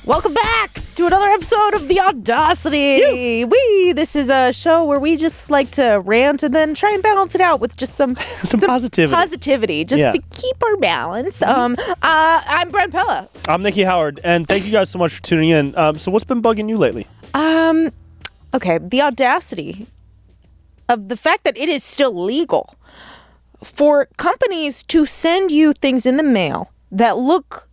Welcome back to another episode of the Audacity. This is a show where we just like to rant and then try and balance it out with just some positivity, just to keep our balance. I'm Brent Pella. I'm Nikki Howard, and thank you guys so much for tuning in. So what's been bugging you lately? Okay, the audacity of the fact that it is still legal for companies to send you things in the mail that look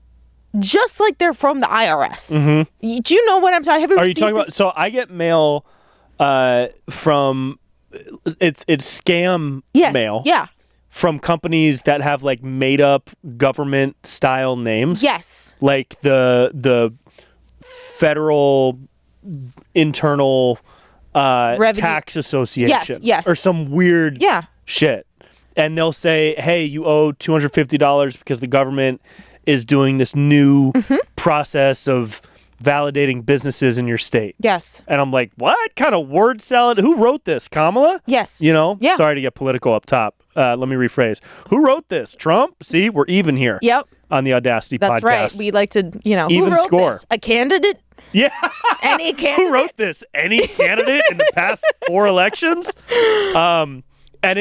just like they're from the IRS. Mm-hmm. Do you know what I'm talking about? Are you talking about? So I get mail from it's scam mail. Yeah. From companies that have like made up government style names. Yes. Like the Federal Internal Tax Association. Yes. Or some weird shit. And they'll say, hey, you owe $250 because the government is doing this new process of validating businesses in your state. Yes. And I'm like, what kind of word salad? Who wrote this? Kamala? Yes. You know? Yeah. Sorry to get political up top. Let me rephrase. Who wrote this? Trump? See, we're even here. Yep. On the Audacity podcast. That's right. We like to, even who wrote score. This? A candidate? Yeah. Any candidate? Who wrote this? Any candidate in the past 4 elections? And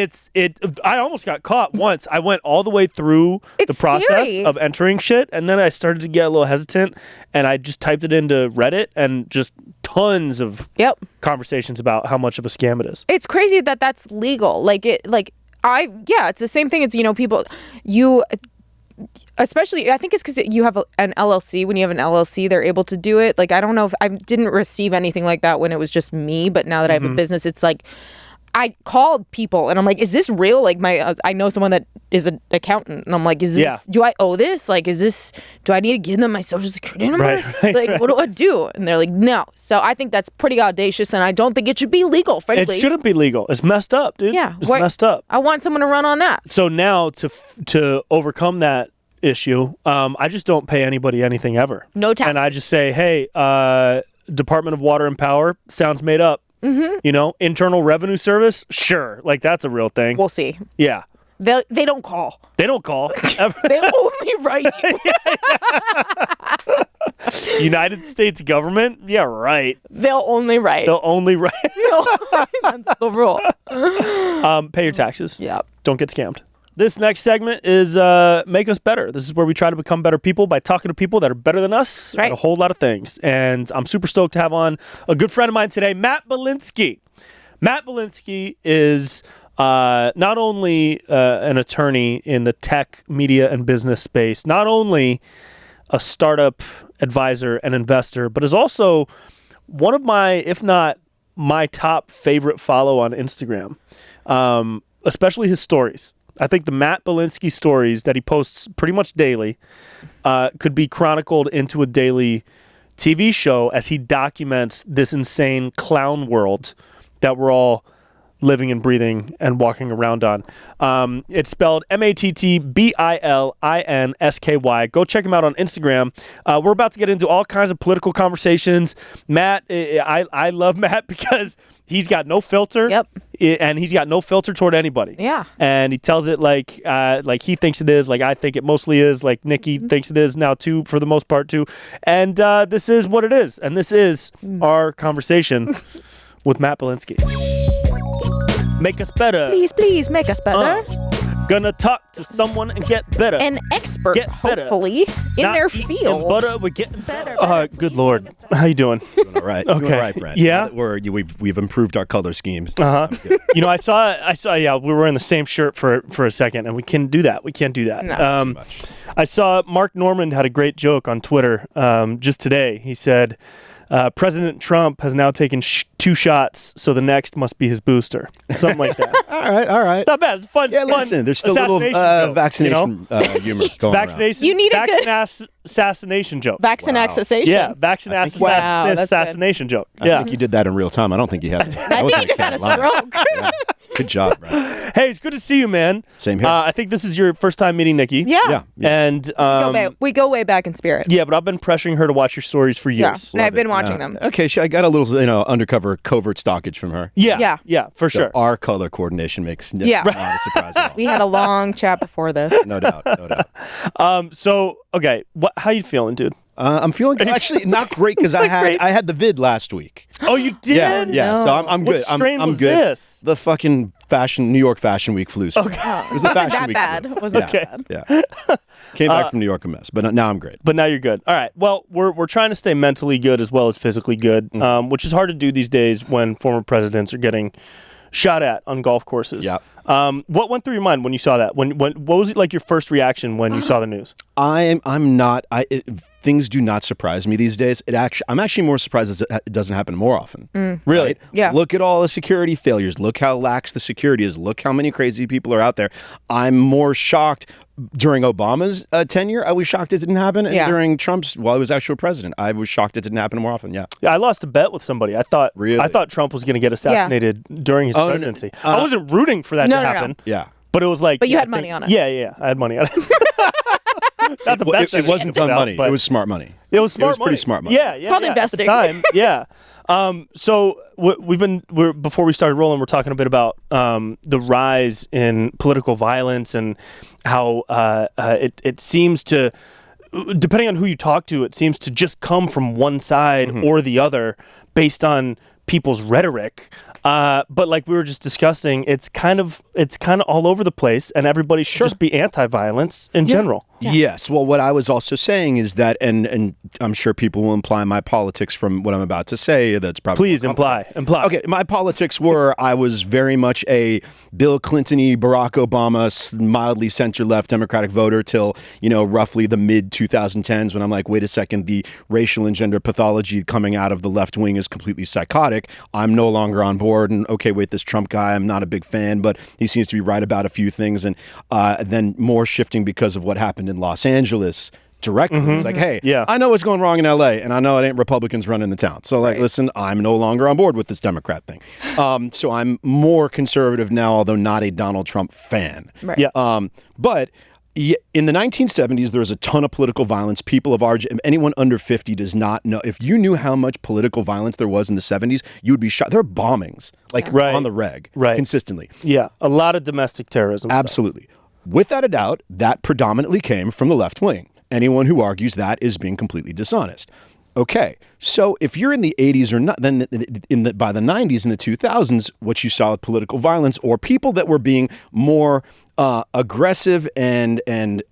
I almost got caught once. I went all the way through the process of entering shit, and then I started to get a little hesitant, and I just typed it into Reddit, and just tons of conversations about how much of a scam it is. It's crazy that that's legal. It's the same thing as, people, especially, I think it's because you have an LLC. When you have an LLC, they're able to do it. Like, I don't know if I didn't receive anything like that when it was just me, but now that I have a business, it's like, I called people and I'm like, is this real? Like I know someone that is an accountant and I'm like, is this, do I owe this? Like, do I need to give them my social security number? What do I do? And they're like, no. So I think that's pretty audacious and I don't think it should be legal, frankly. It shouldn't be legal. It's messed up, dude. Yeah. It's messed up. I want someone to run on that. So now to overcome that issue, I just don't pay anybody anything ever. No tax. And I just say, hey, Department of Water and Power, sounds made up. Mm-hmm. Internal Revenue Service, sure, like that's a real thing. We'll see. Yeah, they don't call. They don't call. They only write you. United States government, yeah, right. They'll only write. No, that's the rule. Pay your taxes. Yeah. Don't get scammed. This next segment is Make Us Better. This is where we try to become better people by talking to people that are better than us at a whole lot of things. And I'm super stoked to have on a good friend of mine today, Matt Bilinsky. Matt Bilinsky is not only an attorney in the tech, media, and business space, not only a startup advisor and investor, but is also one of my, if not my top favorite follow on Instagram, especially his stories. I think the Matt Bilinsky stories that he posts pretty much daily could be chronicled into a daily TV show as he documents this insane clown world that we're all living and breathing and walking around on. It's spelled MattBilinsky. Go check him out on Instagram. We're about to get into all kinds of political conversations. Matt, I love Matt because he's got no filter. Yep. And he's got no filter toward anybody. Yeah. And he tells it like he thinks it is, like I think it mostly is, like Nikki thinks it is now too, for the most part too. And this is what it is. And this is our conversation with Matt Bilinsky. Make us better. Please make us better. Gonna talk to someone and get better. An expert, hopefully, in Not their eating field. Butter, we're getting better. Good Lord. How you doing? Doing all right. Okay. Doing all right, Brent. Yeah? We've improved our color schemes. I saw, yeah, we were in the same shirt for a second, and we can't do that. No. I saw Mark Norman had a great joke on Twitter just today. He said, President Trump has now taken 2 shots, so the next must be his booster. Something like that. All right. It's not bad. It's fun. Yeah, listen, there's still a little vaccination humor going around. You need a good assassination joke. Vaccination. Yeah, assassination joke. I think you did that in real time. I don't think you had. I think you just had a stroke. Yeah. Good job, Brent. Hey, it's good to see you, man. Same here. I think this is your first time meeting Nikki. Yeah. And we go way back in spirit. Yeah, but I've been pressuring her to watch your stories for years. Yeah, and I've been watching them. Okay, I got a little, undercover covert stalkage from her. Yeah, for sure. Our color coordination makes not a surprise at all. We had a long chat before this. No doubt. So, okay, how you feeling, dude? I'm feeling actually not great because I had the vid last week. Oh, you did? Yeah. No. So I'm good. What strain I'm was good. this? The fucking New York Fashion Week flu. Okay. It was the Wasn't Fashion that Week bad? flu. Wasn't Yeah. that bad? Yeah. Came back from New York a mess, but now I'm great. But now you're good. All right. Well, we're trying to stay mentally good as well as physically good, which is hard to do these days when former presidents are getting shot at on golf courses. Yeah. What went through your mind when you saw that? What was it like your first reaction when you saw the news? Things do not surprise me these days. I'm actually more surprised that it doesn't happen more often. Really? Right? Yeah. Look at all the security failures. Look how lax the security is. Look how many crazy people are out there. I'm more shocked. During Obama's tenure, I was shocked it didn't happen. And during Trump's, while he was actual president, I was shocked it didn't happen more often. Yeah. Yeah, I lost a bet with somebody. I thought Trump was going to get assassinated during his presidency. I wasn't rooting for that to happen. No. Yeah. But it was like... But you had money on it. Yeah, I had money on it. Not the best. It wasn't dumb money. It was smart money. It was smart money. Pretty smart money. Yeah. It's called investing. At the time, yeah. So before we started rolling, we're talking a bit about the rise in political violence and how it seems to, depending on who you talk to, it seems to just come from one side or the other based on people's rhetoric. But like we were just discussing, it's kind of all over the place, and everybody should just be anti-violence in general. Yeah. Yes. Well, what I was also saying is that, and I'm sure people will imply my politics from what I'm about to say. That's probably please imply. Okay, my politics were I was very much a Bill Clinton-y, Barack Obama, mildly center-left Democratic voter till roughly the mid 2010s when I'm like, wait a second, the racial and gender pathology coming out of the left wing is completely psychotic. I'm no longer on board, and okay, wait, this Trump guy, I'm not a big fan, but he seems to be right about a few things, and then more shifting because of what happened in Los Angeles directly. It's like, hey, I know what's going wrong in LA, and I know it ain't Republicans running the town. So listen, I'm no longer on board with this Democrat thing. So I'm more conservative now, although not a Donald Trump fan. Right. Yeah. But in the 1970s, there was a ton of political violence. People of anyone under 50 does not know. If you knew how much political violence there was in the 70s, you would be shocked. There are bombings on the reg consistently. Yeah, a lot of domestic terrorism. Absolutely. Without a doubt, that predominantly came from the left wing. Anyone who argues that is being completely dishonest. Okay, so if you're in the 80s or not, then by the 90s and the 2000s, what you saw with political violence or people that were being more aggressive and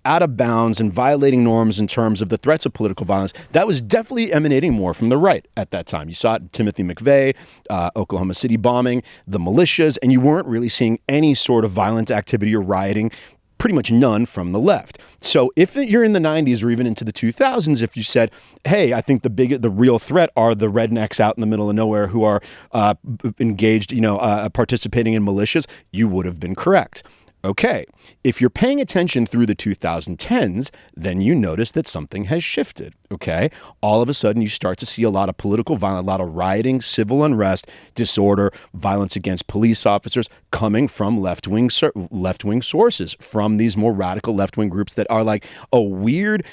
out of bounds and violating norms in terms of the threats of political violence, that was definitely emanating more from the right at that time. You saw it, Timothy McVeigh, Oklahoma City bombing, the militias, and you weren't really seeing any sort of violent activity or rioting, pretty much none from the left. So if you're in the 90s or even into the 2000s, if you said, hey, I think the real threat are the rednecks out in the middle of nowhere who are engaged, participating in militias, you would have been correct. Okay, if you're paying attention through the 2010s, then you notice that something has shifted, okay? All of a sudden, you start to see a lot of political violence, a lot of rioting, civil unrest, disorder, violence against police officers coming from left-wing sources, from these more radical left-wing groups that are like a weird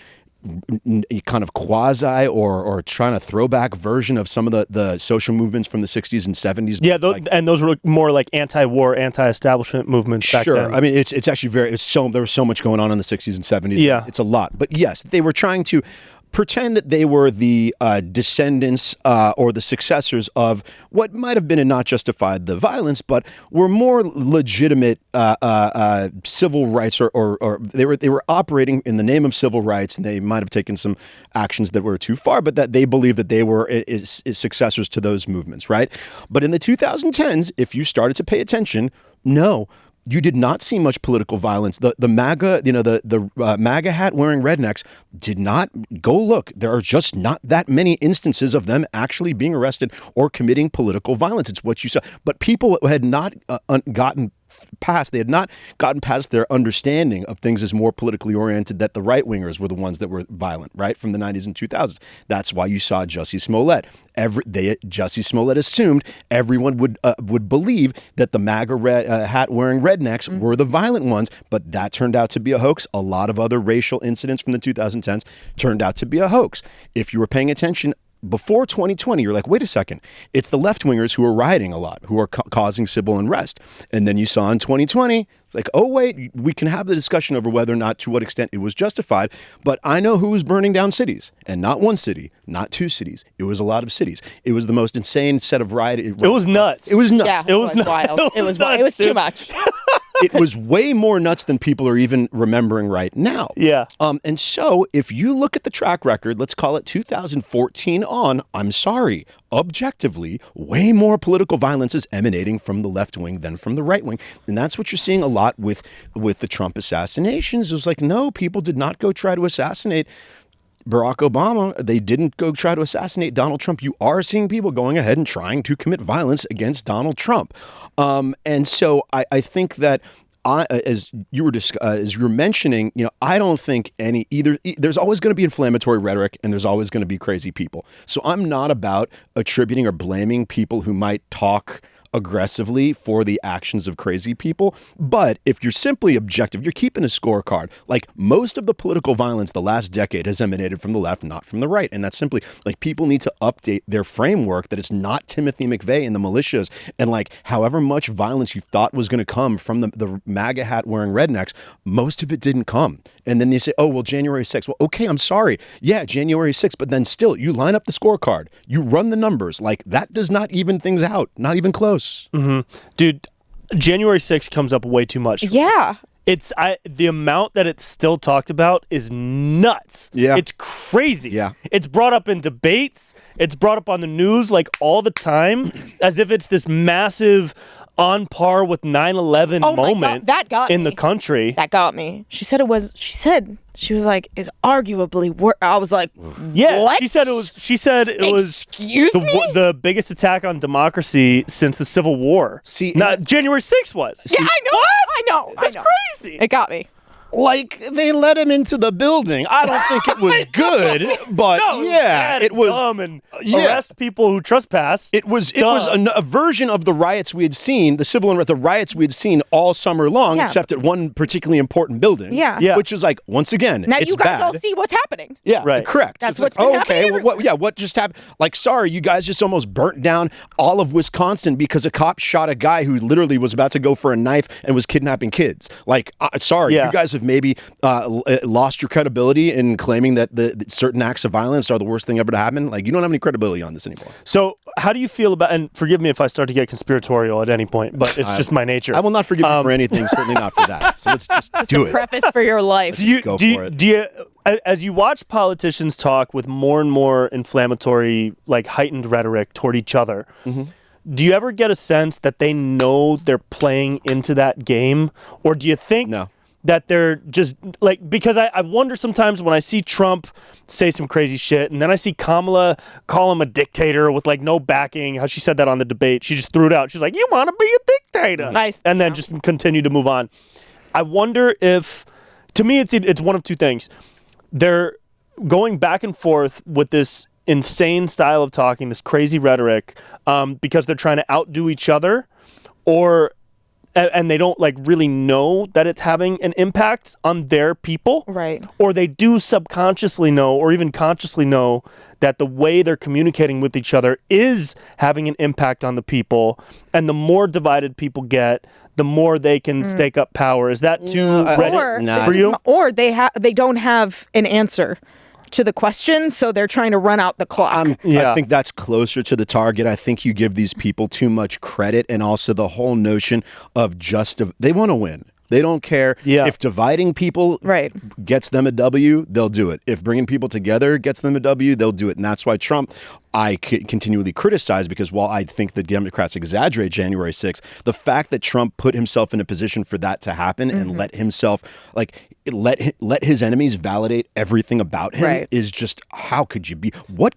kind of quasi or trying to throwback version of some of the social movements from the 60s and 70s. Yeah, those were more like anti-war, anti-establishment movements back then. I mean, it's actually there was so much going on in the 60s and 70s. Yeah. It's a lot. But yes, they were trying to pretend that they were the descendants or the successors of what might have been and not justified the violence, but were more legitimate civil rights, or they were operating in the name of civil rights, and they might have taken some actions that were too far, but that they believed that they were successors to those movements, right? But in the 2010s, if you started to pay attention, no, you did not see much political violence. The MAGA, the MAGA hat wearing rednecks did not go look. There are just not that many instances of them actually being arrested or committing political violence. It's what you saw. But people had not gotten past their understanding of things as more politically oriented, that the right-wingers were the ones that were violent, right, from the 90s and 2000s. That's why you saw Jussie Smollett. Jussie Smollett assumed everyone would believe that the MAGA hat-wearing rednecks were the violent ones, but that turned out to be a hoax. A lot of other racial incidents from the 2010s turned out to be a hoax. If you were paying attention, before 2020, you're like, wait a second, it's the left-wingers who are rioting a lot, who are causing civil unrest. And then you saw in 2020, it's like, oh, wait, we can have the discussion over whether or not, to what extent it was justified. But I know who was burning down cities, and not one city, not two cities. It was a lot of cities. It was the most insane set of riot. It was nuts. It was nuts. Yeah, it was wild. It was too much. It was way more nuts than people are even remembering right now. Yeah. And so if you look at the track record, let's call it 2014 on, I'm sorry, objectively, way more political violence is emanating from the left wing than from the right wing. And that's what you're seeing a lot with the Trump assassinations. It was like, no, people did not go try to assassinate Barack Obama. They didn't go try to assassinate Donald Trump. You are seeing people going ahead and trying to commit violence against Donald Trump. And so I think that as you were mentioning, I don't think there's always going to be inflammatory rhetoric and there's always going to be crazy people. So I'm not about attributing or blaming people who might talk aggressively for the actions of crazy people. But if you're simply objective, you're keeping a scorecard. Like, most of the political violence the last decade has emanated from the left, not from the right. And that's simply like, people need to update their framework that it's not Timothy McVeigh and the militias and like however much violence you thought was going to come from the MAGA hat wearing rednecks, most of it didn't come. And then they say, oh, well, January 6th. Well, okay, I'm sorry. Yeah, January 6th. But then still, you line up the scorecard. You run the numbers. Like, that does not even things out. Not even close. Mm-hmm. Dude, January 6th comes up way too much. Yeah. The amount that it's still talked about is nuts. Yeah. It's crazy. Yeah. It's brought up in debates. It's brought up on the news like all the time as if it's this massive on par with 9/11 moment that got in me. the country. That got me. She was like, is arguably I was like, yeah, what? She said it was Excuse me? the biggest attack on democracy since the Civil War. See, not January 6th was. Yeah, I know. What? I know. That's I know. crazy. It got me. Like, they let him into the building. I don't think it was good, but yeah, it was dumb and arrest people who trespass. It was a version of the riots we had seen, the riots we had seen all summer long, except at one particularly important building. Yeah. Which is like, once again, now it's you guys bad. all see what's happening. Yeah, right. Correct. That's it's what's like, been happening. okay, what just happened? Like, sorry, you guys just almost burnt down all of Wisconsin because a cop shot a guy who literally was about to go for a knife and was kidnapping kids. Like, sorry, you guys have maybe lost your credibility in claiming that the certain acts of violence are the worst thing ever to happen. Like, you don't have any credibility on this anymore. So how do you feel about, and forgive me if I start to get conspiratorial at any point, but it's just my nature. I will not forgive you for anything, certainly not for that. So let's just do it. Preface for your life. Go for it. Do you, as you watch politicians talk with more and more inflammatory, like heightened rhetoric toward each other, do you ever get a sense that they know they're playing into that game? Or do you think that they're just like, because I wonder sometimes when I see Trump say some crazy shit and then I see Kamala call him a dictator with like no backing, how she said that on the debate. She just threw it out. She's like, you want to be a dictator. Nice. And then just continue to move on. I wonder if, to me, it's one of two things. They're going back and forth with this insane style of talking, this crazy rhetoric, because they're trying to outdo each other, and they don't like really know that it's having an impact on their people. Right. Or they do subconsciously know or even consciously know that the way they're communicating with each other is having an impact on the people. And the more divided people get, the more they can stake up power. Is that too Reddit for you? Or they don't have an answer to the question, so they're trying to run out the clock. I think that's closer to the target. I think you give these people too much credit, and also the whole notion of they want to win. They don't care if dividing people gets them a W, they'll do it. If bringing people together gets them a W, they'll do it. And that's why Trump, I continually criticize, because while I think the Democrats exaggerate January 6th, the fact that Trump put himself in a position for that to happen and let himself, let his enemies validate everything about him is just, how could you be? What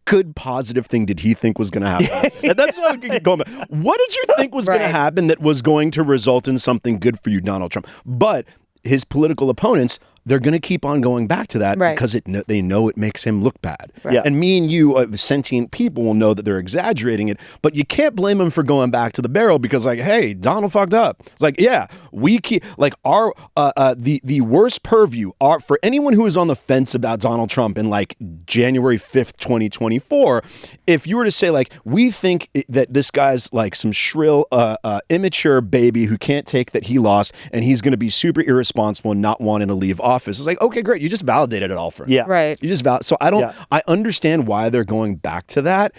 good positive thing did he think was going to happen? And that's what I'm going back. What did you think was going to happen that was going to result in something good for you, Donald Trump? But his political opponents they're going to keep on going back to that because they know it makes him look bad. Yeah. And me and you, sentient people, will know that they're exaggerating it, but you can't blame them for going back to the barrel because, like, hey, Donald fucked up. It's like, yeah, we keep, like, our, the worst purview are for anyone who is on the fence about Donald Trump in, like, January 5th, 2024, if you were to say, like, we think that this guy's, like, some shrill, immature baby who can't take that he lost and he's going to be super irresponsible and not wanting to leave office. It's like, okay, great. You just validated it all for him. Yeah. Right. You just so I understand why they're going back to that.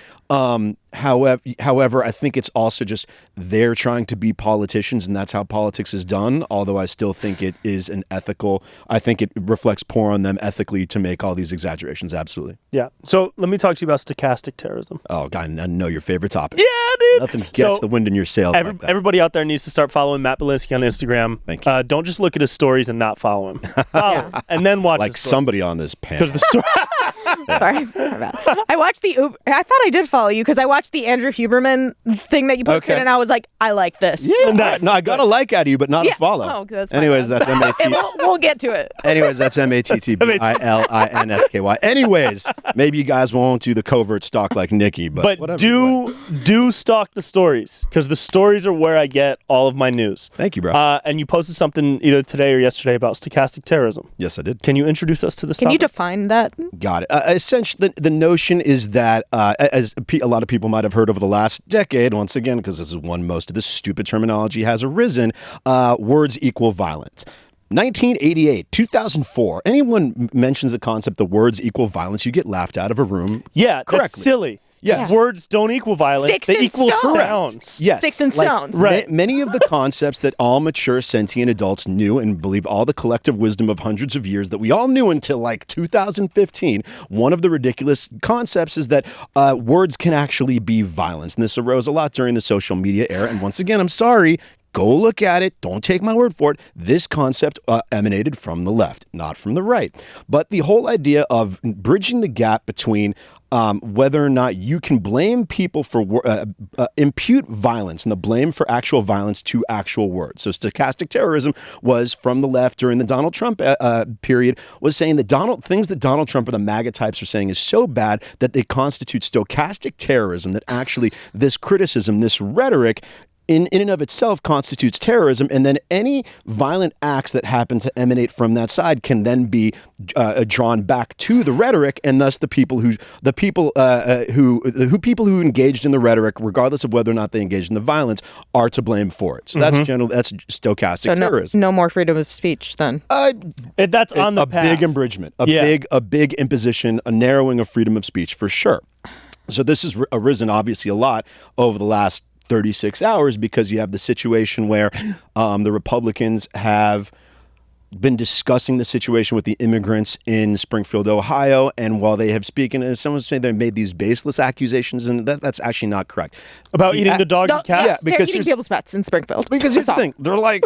However, I think it's also just they're trying to be politicians, and that's how politics is done. Although I still think it is I think it reflects poor on them ethically to make all these exaggerations. Absolutely. Yeah. So let me talk to you about stochastic terrorism. Oh, God, I know your favorite topic. Yeah, dude. Nothing gets the wind in your sails like that. Everybody out there needs to start following Matt Bilinsky on Instagram. Thank you. Don't just look at his stories and not follow him. Follow him, and then watch Like his stories. somebody on this panel. Because the story. Sorry about it. I watched I thought I did follow you because I watched the Andrew Huberman thing that you posted, and I was like, I like this. Yeah, Nice. no, I got a like out of you, but not a follow. Oh, that's fine. Anyways, that's M-A-T. We'll get to it. Anyways, that's MATTBILINSKY. Anyways, maybe you guys won't do the covert stalk like Nikki, but whatever. do stalk the stories because the stories are where I get all of my news. Thank you, bro. And you posted something either today or yesterday about stochastic terrorism. Yes, I did. Can you introduce us to this Can you topic? define that? Got it. Essentially, the notion is that, as a lot of people might have heard over the last decade, once again, because this is when most of this stupid terminology has arisen, words equal violence. 1988, 2004, anyone mentions the concept that words equal violence, you get laughed out of a room. Yeah, correctly. that's silly. Yes. Words don't equal violence. Sticks they and equal stones. sounds. Yes. Sticks and stones. Right. Many of the concepts that all mature sentient adults knew and believe all the collective wisdom of hundreds of years that we all knew until like 2015, one of the ridiculous concepts is that words can actually be violence. And this arose a lot during the social media era. And once again, I'm sorry, go look at it. Don't take my word for it. This concept emanated from the left, not from the right. But the whole idea of bridging the gap between whether or not you can blame people for impute violence and the blame for actual violence to actual words. So stochastic terrorism was from the left during the Donald Trump period, was saying that things that Donald Trump or the MAGA types are saying is so bad that they constitute stochastic terrorism, that actually this criticism, this rhetoric in and of itself constitutes terrorism, and then any violent acts that happen to emanate from that side can then be drawn back to the rhetoric, and thus the people who engaged in the rhetoric, regardless of whether or not they engaged in the violence, are to blame for it. So that's stochastic terrorism. No more freedom of speech then. That's on the path. Big abridgment, a big imposition, a narrowing of freedom of speech for sure. So this has arisen obviously a lot over the last 36 hours because you have the situation where the Republicans have been discussing the situation with the immigrants in Springfield, Ohio, and while they have spoken, and someone saying they made these baseless accusations, and that's actually not correct. About eating the dogs and cats? Yeah, because they're eating people's pets in Springfield. Because here's the thing, they're like,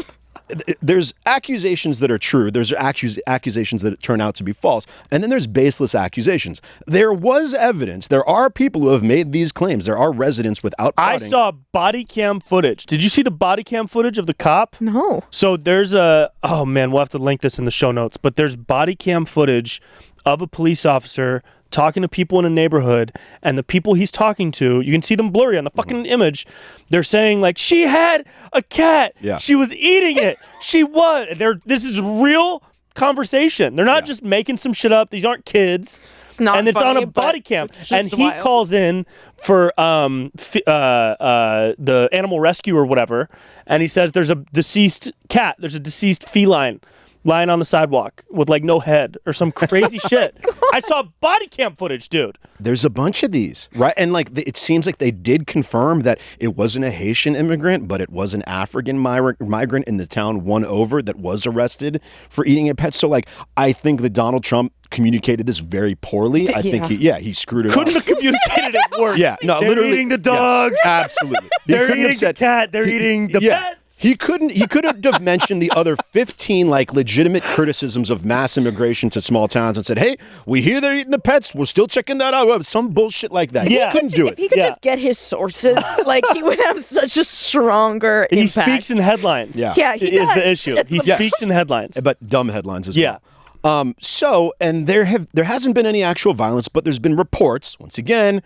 there's accusations that are true, there's accusations that turn out to be false, and then there's baseless accusations. There was evidence, there are people who have made these claims, there are residents without prodding. I saw body cam footage. Did you see the body cam footage of the cop? No. So there's we'll have to link this in the show notes, but there's body cam footage of a police officer talking to people in a neighborhood, and the people he's talking to, you can see them blurry on the fucking image. They're saying like, she had a cat. Yeah. She was eating it. She was. This is real conversation. They're not just making some shit up. These aren't kids. It's not and it's funny, on a body cam. And he wild. calls in for the animal rescue or whatever, and he says there's a deceased cat. There's a deceased feline lying on the sidewalk with like no head or some crazy shit. I saw body cam footage, dude. There's a bunch of these, right? And like it seems like they did confirm that it wasn't a Haitian immigrant, but it was an African migrant in the town one over that was arrested for eating a pet. So like I think that Donald Trump communicated this very poorly. I think he screwed it up. Couldn't have communicated it worse. Yeah, no, they're literally eating the dogs. Yes, absolutely. They're eating the cat. They're eating the pets. He could have mentioned the other 15 like legitimate criticisms of mass immigration to small towns and said, hey, we hear they're eating the pets. We're still checking that out. Some bullshit like that. Yeah. He couldn't do If it. he could just get his sources, like he would have such a stronger impact. He speaks in headlines. Yeah. Yeah, he is does. the issue. He speaks in headlines. But dumb headlines as well. And there hasn't been any actual violence, but there's been reports, once again,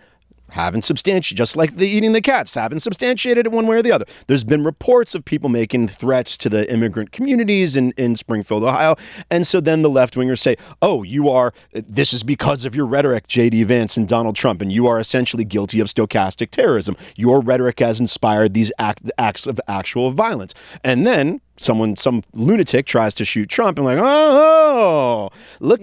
haven't substantiated, just like the eating the cats, haven't substantiated it one way or the other. There's been reports of people making threats to the immigrant communities in Springfield, Ohio. And so then the left-wingers say, this is because of your rhetoric, J.D. Vance and Donald Trump, and you are essentially guilty of stochastic terrorism. Your rhetoric has inspired these acts of actual violence. And then some lunatic tries to shoot Trump and look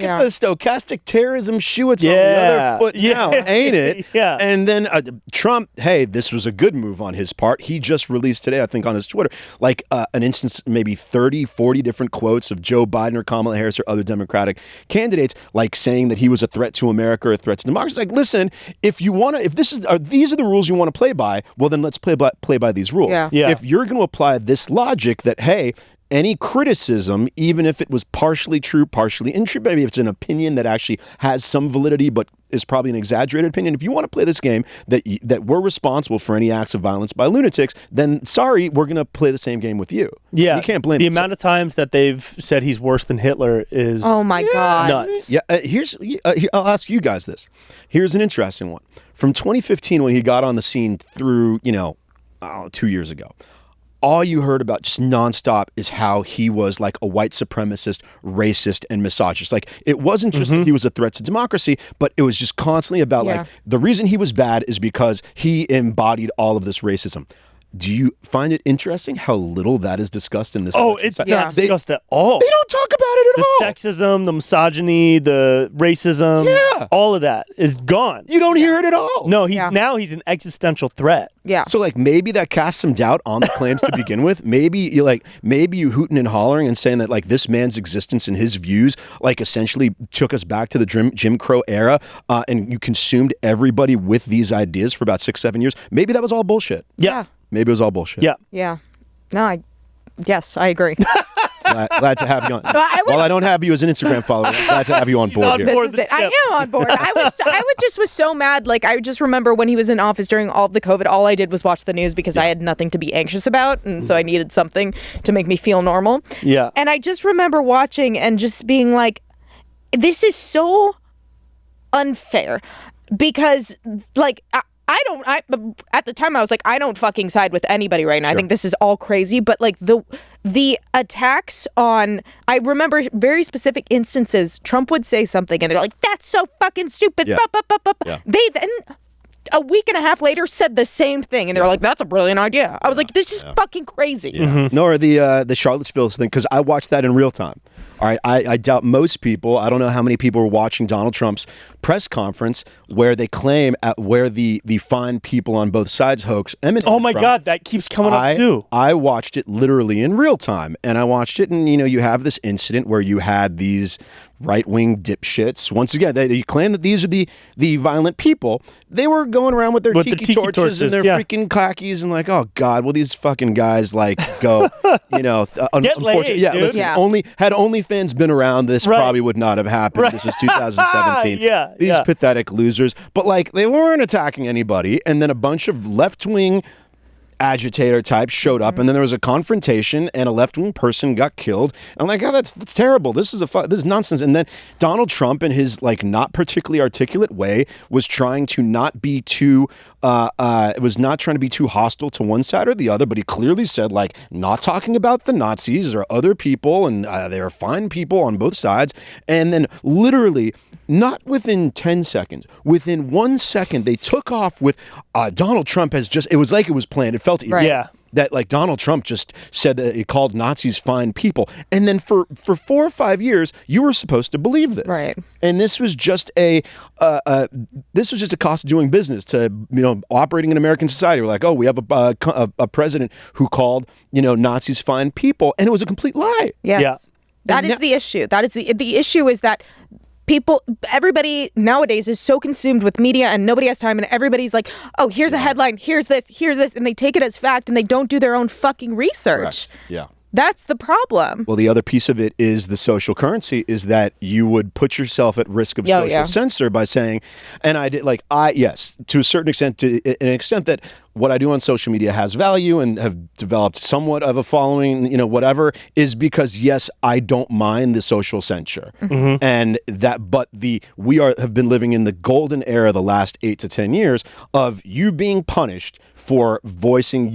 at the stochastic terrorism shoe. It's on the other foot now, ain't it? Yeah. And then Trump, hey, this was a good move on his part. He just released today, I think on his Twitter, an instance, maybe 30, 40 different quotes of Joe Biden or Kamala Harris or other Democratic candidates, saying that he was a threat to America or a threat to democracy. Listen, if these are the rules you want to play by, well, then let's play by these rules. Yeah. If you're going to apply this logic that, hey, any criticism, even if it was partially true, partially untrue, maybe if it's an opinion that actually has some validity but is probably an exaggerated opinion, if you want to play this game that we're responsible for any acts of violence by lunatics, then sorry, we're going to play the same game with you. Yeah. You can't blame the amount of times that they've said he's worse than Hitler is oh my God. nuts. Yeah, I'll ask you guys this. Here's an interesting one. From 2015 when he got on the scene through, 2 years ago. All you heard about just nonstop is how he was like a white supremacist, racist, and misogynist. It wasn't just that he was a threat to democracy, but it was just constantly about the reason he was bad is because he embodied all of this racism. Do you find it interesting how little that is discussed in this? Oh, it's not discussed at all. They don't talk about it at all. The sexism, the misogyny, the racism, all of that is gone. You don't hear it at all. No, he's an existential threat. Yeah. So maybe that casts some doubt on the claims to begin with. Maybe you hooting and hollering and saying that this man's existence and his views essentially took us back to the Jim Crow era, and you consumed everybody with these ideas for about 6-7 years. Maybe that was all bullshit. Yeah. Maybe it was all bullshit. Yeah. Yeah. No, yes, I agree. Glad to have you on. While I don't have you as an Instagram follower, I'm glad to have you on board here. This is it. I am on board. I was so mad. I just remember when he was in office during all of the COVID, all I did was watch the news because I had nothing to be anxious about. And so I needed something to make me feel normal. Yeah. And I just remember watching and just being like, this is so unfair because at the time I was like, I don't fucking side with anybody right now. Sure. I think this is all crazy. But the attacks on, I remember very specific instances, Trump would say something and they're like, that's so fucking stupid. Yeah. Yeah. They then a week and a half later said the same thing and they're like, that's a brilliant idea. I was like, this is fucking crazy. Yeah. Mm-hmm. Nor the Charlottesville thing, because I watched that in real time. All right, I doubt most people, I don't know how many people were watching Donald Trump's press conference where they claim where the fine people on both sides hoax emanated Oh my God, that keeps coming up too. I watched it literally in real time, and I watched it, and you have this incident where you had these right-wing dipshits. Once again, they claim that these are the violent people. They were going around with their tiki torches and their freaking khakis and oh God, will these fucking guys go, Get laid, yeah, dude. listen, had OnlyFans been around, this probably would not have happened. Right. This was 2017. These pathetic losers. But they weren't attacking anybody, and then a bunch of left-wing agitator types showed up, and then there was a confrontation, and a left-wing person got killed. And I'm like, oh, that's terrible. This is nonsense. And then Donald Trump, in his not particularly articulate way, was trying to not be too hostile to one side or the other, but he clearly said not talking about the Nazis or other people, and they are fine people on both sides. And then literally, not within 10 seconds, within 1 second, they took off with Donald Trump has just, it was like it was planned. It felt right. Yeah. That Donald Trump just said that he called Nazis fine people. And then for 4 or 5 years, you were supposed to believe this. Right. And this was just a cost of doing business to, operating in American society. We're like, oh, we have a president who called, Nazis fine people. And it was a complete lie. Yes. Yeah. That is the issue. That is the issue is that everybody nowadays is so consumed with media and nobody has time and everybody's like, oh, here's a headline, here's this, and they take it as fact and they don't do their own fucking research. Correct. Yeah. That's the problem. Well, the other piece of it is the social currency is that you would put yourself at risk of social censor by saying, and I did yes, to a certain extent, to an extent that what I do on social media has value and have developed somewhat of a following, whatever, is because, yes, I don't mind the social censure. Mm-hmm. And have been living in the golden era the last 8 to 10 years of you being punished for voicing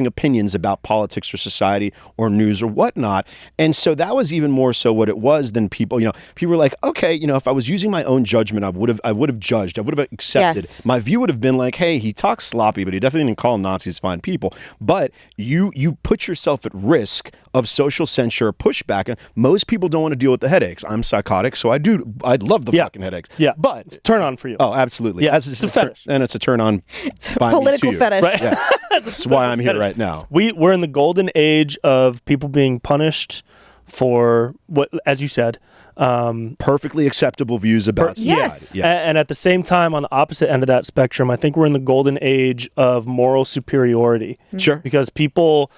opinions about politics or society or news or whatnot. And so that was even more so what it was than people, people were like, okay, if I was using my own judgment, I would have judged, I would have accepted. Yes. My view would have been like, hey, he talks sloppy, but he definitely didn't call Nazis fine people. But you put yourself at risk of social censure or pushback. And most people don't want to deal with the headaches. I'm psychotic, so I love the fucking headaches. Yeah. But it's a turn on for you. Oh, absolutely. Yeah. It's a fetish. And it's a turn on. It's a political fetish. Right? Yes. That's why I'm here right now. We're in the golden age of people being punished for what, as you said, perfectly acceptable views about yes. Yes. And at the same time, on the opposite end of that spectrum, I think we're in the golden age of moral superiority. Sure. Because people,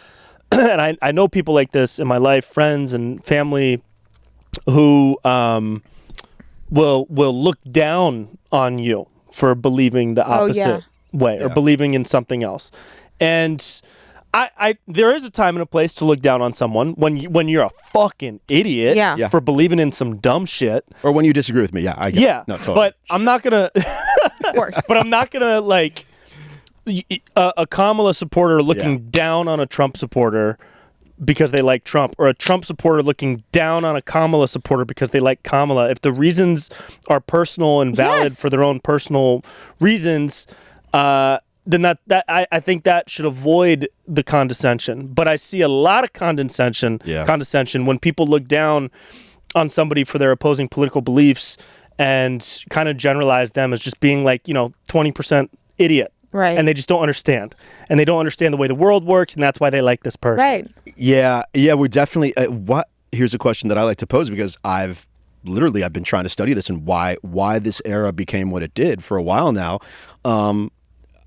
and I know people like this in my life, friends and family, who will look down on you for believing the opposite way or believing in something else. And I there is a time and a place to look down on someone when you're a fucking idiot for believing in some dumb shit, or when you disagree with me. Yeah, I get it. No, totally. But I'm not gonna. Of course. But I'm not gonna like a Kamala supporter looking down on a Trump supporter because they like Trump, or a Trump supporter looking down on a Kamala supporter because they like Kamala. If the reasons are personal and valid for their own personal reasons, then I think that should avoid the condescension. But I see a lot of condescension when people look down on somebody for their opposing political beliefs and kind of generalize them as just being like, 20% idiot. Right. And they just don't understand. And they don't understand the way the world works, and that's why they like this person. Right. Yeah, we're definitely here's a question that I like to pose, because I've been trying to study this and why this era became what it did for a while now.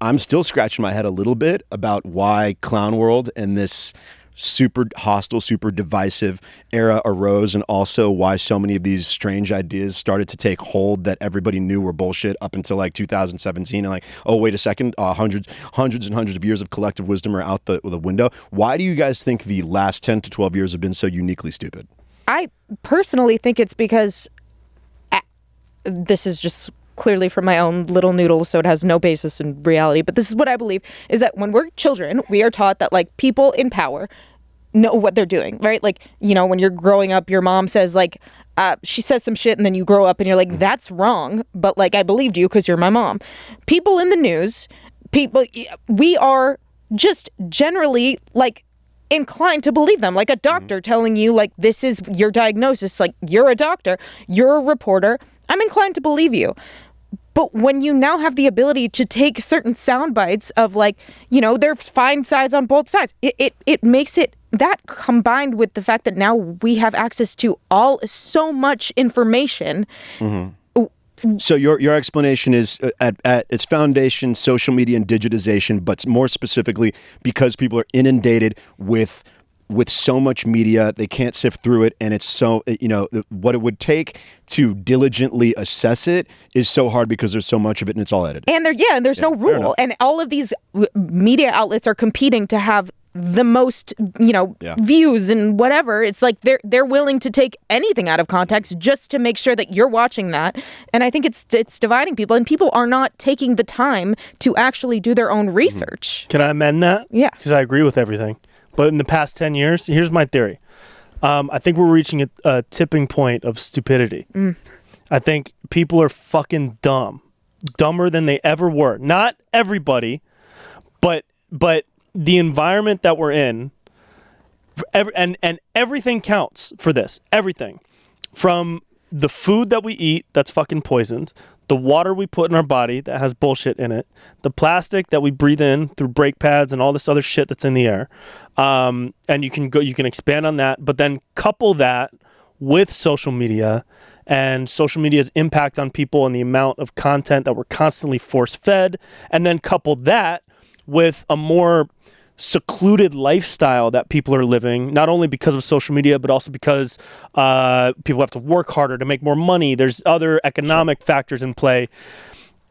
I'm still scratching my head a little bit about why Clown World and this super hostile, super divisive era arose, and also why so many of these strange ideas started to take hold that everybody knew were bullshit up until like 2017, and like, oh, wait a second, hundreds and hundreds of years of collective wisdom are out the window. Why do you guys think the last 10 to 12 years have been so uniquely stupid? I personally think it's because this is just clearly from my own little noodle, so it has no basis in reality, but this is what I believe, is that when we're children, we are taught that like people in power know what they're doing, right? Like, when you're growing up, your mom says like, she says some shit, and then you grow up and you're like, that's wrong, but like, I believed you because you're my mom. People in the news, we are just generally like inclined to believe them, like a doctor telling you like, this is your diagnosis, like you're a doctor, you're a reporter, I'm inclined to believe you. But when you now have the ability to take certain sound bites of like, there's fine sides on both sides, it makes it, that combined with the fact that now we have access to so much information. Mm-hmm. So your explanation is at its foundation, social media and digitization, but more specifically because people are inundated with so much media, they can't sift through it, and it's so, what it would take to diligently assess it is so hard because there's so much of it and it's all edited. And there's no rule, and all of these media outlets are competing to have the most, views and whatever. It's like they're willing to take anything out of context just to make sure that you're watching that. And I think it's dividing people, and people are not taking the time to actually do their own research. Can I amend that? Yeah. Because I agree with everything. But in the past 10 years, here's my theory. I think we're reaching a tipping point of stupidity. I think people are fucking dumb. Dumber than they ever were. Not everybody, but the environment that we're in, and everything counts for this. Everything. From the food that we eat that's fucking poisoned, the water we put in our body that has bullshit in it, the plastic that we breathe in through brake pads and all this other shit that's in the air. And you can expand on that, but then couple that with social media and social media's impact on people and the amount of content that we're constantly force fed, and then couple that with a more secluded lifestyle that people are living, not only because of social media, but also because people have to work harder to make more money. There's other economic factors in play.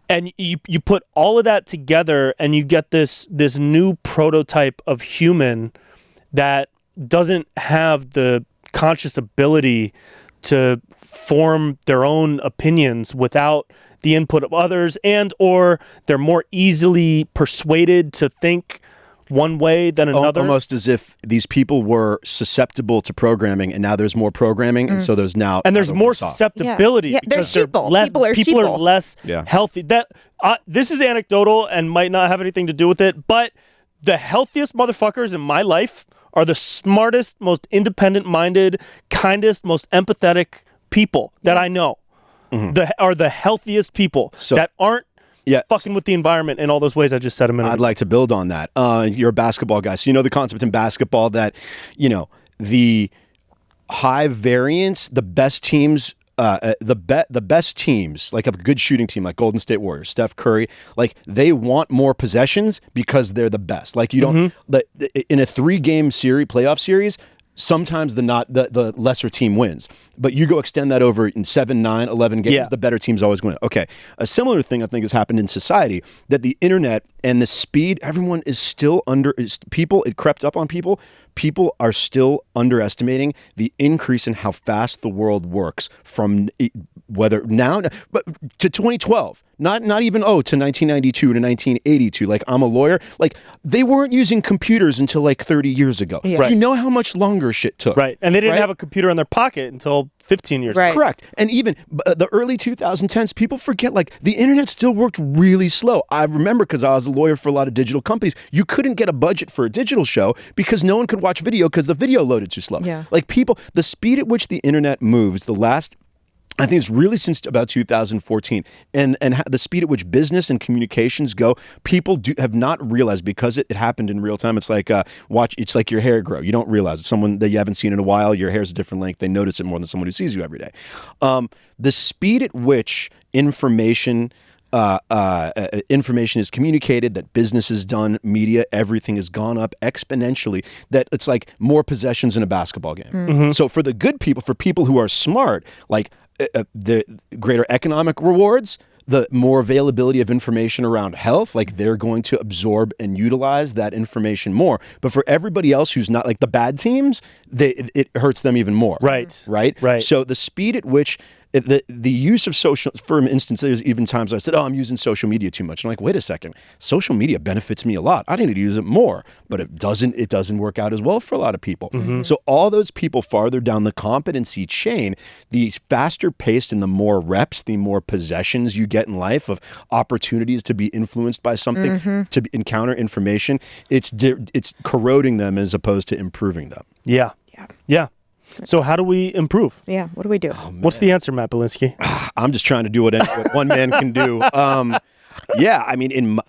And you put all of that together and you get this new prototype of human that doesn't have the conscious ability to form their own opinions without the input of others, and or they're more easily persuaded to think one way than another. Almost as if these people were susceptible to programming, and now there's more programming, and so there's more susceptibility. There's because people are less Yeah. healthy. That this is anecdotal and might not have anything to do with it, but the healthiest motherfuckers in my life are the smartest, most independent-minded, kindest, most empathetic people that I know. Are the healthiest people that aren't fucking with the environment in all those ways I just said a minute ago. I'd like to build on that. You're a basketball guy, so you know the concept in basketball that, the high variance, the best teams, the best teams, like a good shooting team, like Golden State Warriors, Steph Curry, like they want more possessions because they're the best. Like you don't, in a 3-game playoff series, sometimes the lesser team wins, but you go extend that over in 7, 9, 11 games, the better teams always win. Okay. A similar thing I think has happened in society, that the internet and the speed, everyone is still it crept up on people. People are still underestimating the increase in how fast the world works from whether now but to 2012, not even to 1992 to 1982. Like, I'm a lawyer. Like, they weren't using computers until like 30 years ago. Yeah. Do you know how much longer shit took? Right. And they didn't have a computer in their pocket until 15 years ago. Correct. And even the early 2010s, people forget, like, the internet still worked really slow. I remember, because I was a lawyer for a lot of digital companies, you couldn't get a budget for a digital show because no one could watch video because the video loaded too slow. Yeah. Like, the speed at which the internet moves, I think it's really since about 2014, and the speed at which business and communications go, people have not realized, because it happened in real time. It's like it's like your hair grow. You don't realize it's someone that you haven't seen in a while. Your hair's a different length. They notice it more than someone who sees you every day. The speed at which information is communicated, that business is done, media, everything has gone up exponentially, that it's like more possessions in a basketball game. So for the good people, for people who are smart, like the greater economic rewards, the more availability of information around health, like they're going to absorb and utilize that information more. But for everybody else who's not, like the bad teams, it hurts them even more. Right. So the speed at which the use of social, for instance, there's even times I said, I'm using social media too much. And I'm like, wait a second, social media benefits me a lot. I need to use it more, but it doesn't work out as well for a lot of people. So all those people farther down the competency chain, the faster paced and the more reps, the more possessions you get in life of opportunities to be influenced by something, to encounter information, it's corroding them as opposed to improving them. Yeah. So how do we improve? Yeah, what do we do? What's the answer, Matt Bilinsky? I'm just trying to do what one man can do. I mean,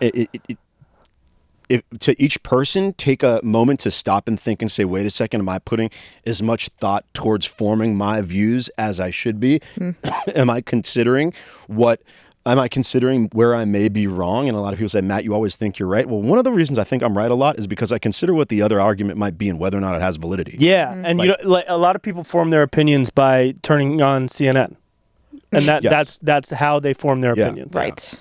to each person, take a moment to stop and think and say, wait a second, am I putting as much thought towards forming my views as I should be? Am I considering where I may be wrong? And a lot of people say, Matt, you always think you're right. Well, one of the reasons I think I'm right a lot is because I consider what the other argument might be and whether or not it has validity. Yeah, and a lot of people form their opinions by turning on CNN, and that's how they form their opinions. Right.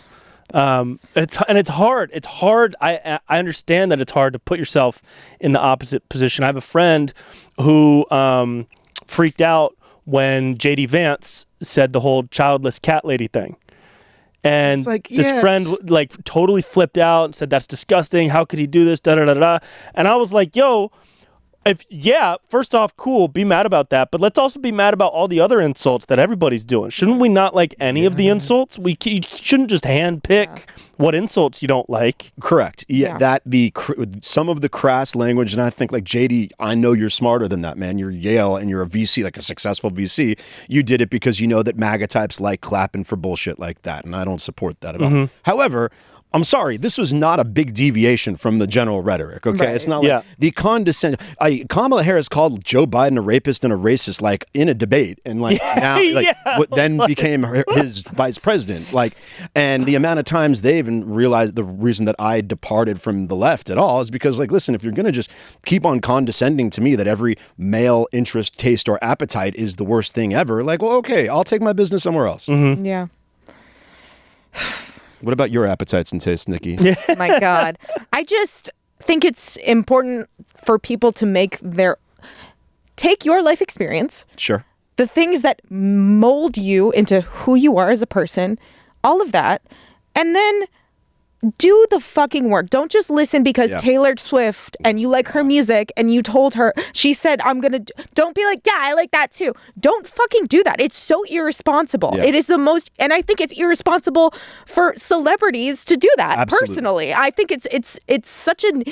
It's hard. It's hard. I understand that it's hard to put yourself in the opposite position. I have a friend who freaked out when JD Vance said the whole childless cat lady thing. And this friend totally flipped out and said, that's disgusting. How could he do this? Da da da da. And I was like, first off, cool, be mad about that. But let's also be mad about all the other insults that everybody's doing. Shouldn't we not like any of the insults? You shouldn't just hand pick what insults you don't like. Correct. Some of the crass language, and I think like JD, I know you're smarter than that, man. You're Yale and you're a VC, like a successful VC. You did it because you know that MAGA types like clapping for bullshit like that, and I don't support that at all. However, I'm sorry, this was not a big deviation from the general rhetoric, okay? Right. It's not like the condescend. Kamala Harris called Joe Biden a rapist and a racist, like, in a debate, and, like, now, like, what then became his vice president. Like, and the amount of times they even realized the reason that I departed from the left at all is because, like, listen, if you're going to just keep on condescending to me that every male interest, taste, or appetite is the worst thing ever, like, well, okay, I'll take my business somewhere else. Mm-hmm. Yeah. What about your appetites and tastes, Nikki? My God. I just think it's important for people to take your life experience, Sure. the things that mold you into who you are as a person, all of that, and then do the fucking work. Don't just listen because Taylor Swift and you like her music and you told her, she said, don't be like, yeah, I like that too. Don't fucking do that. It's so irresponsible. Yeah. It is the most, and I think it's irresponsible for celebrities to do that. Absolutely. Personally. I think it's such an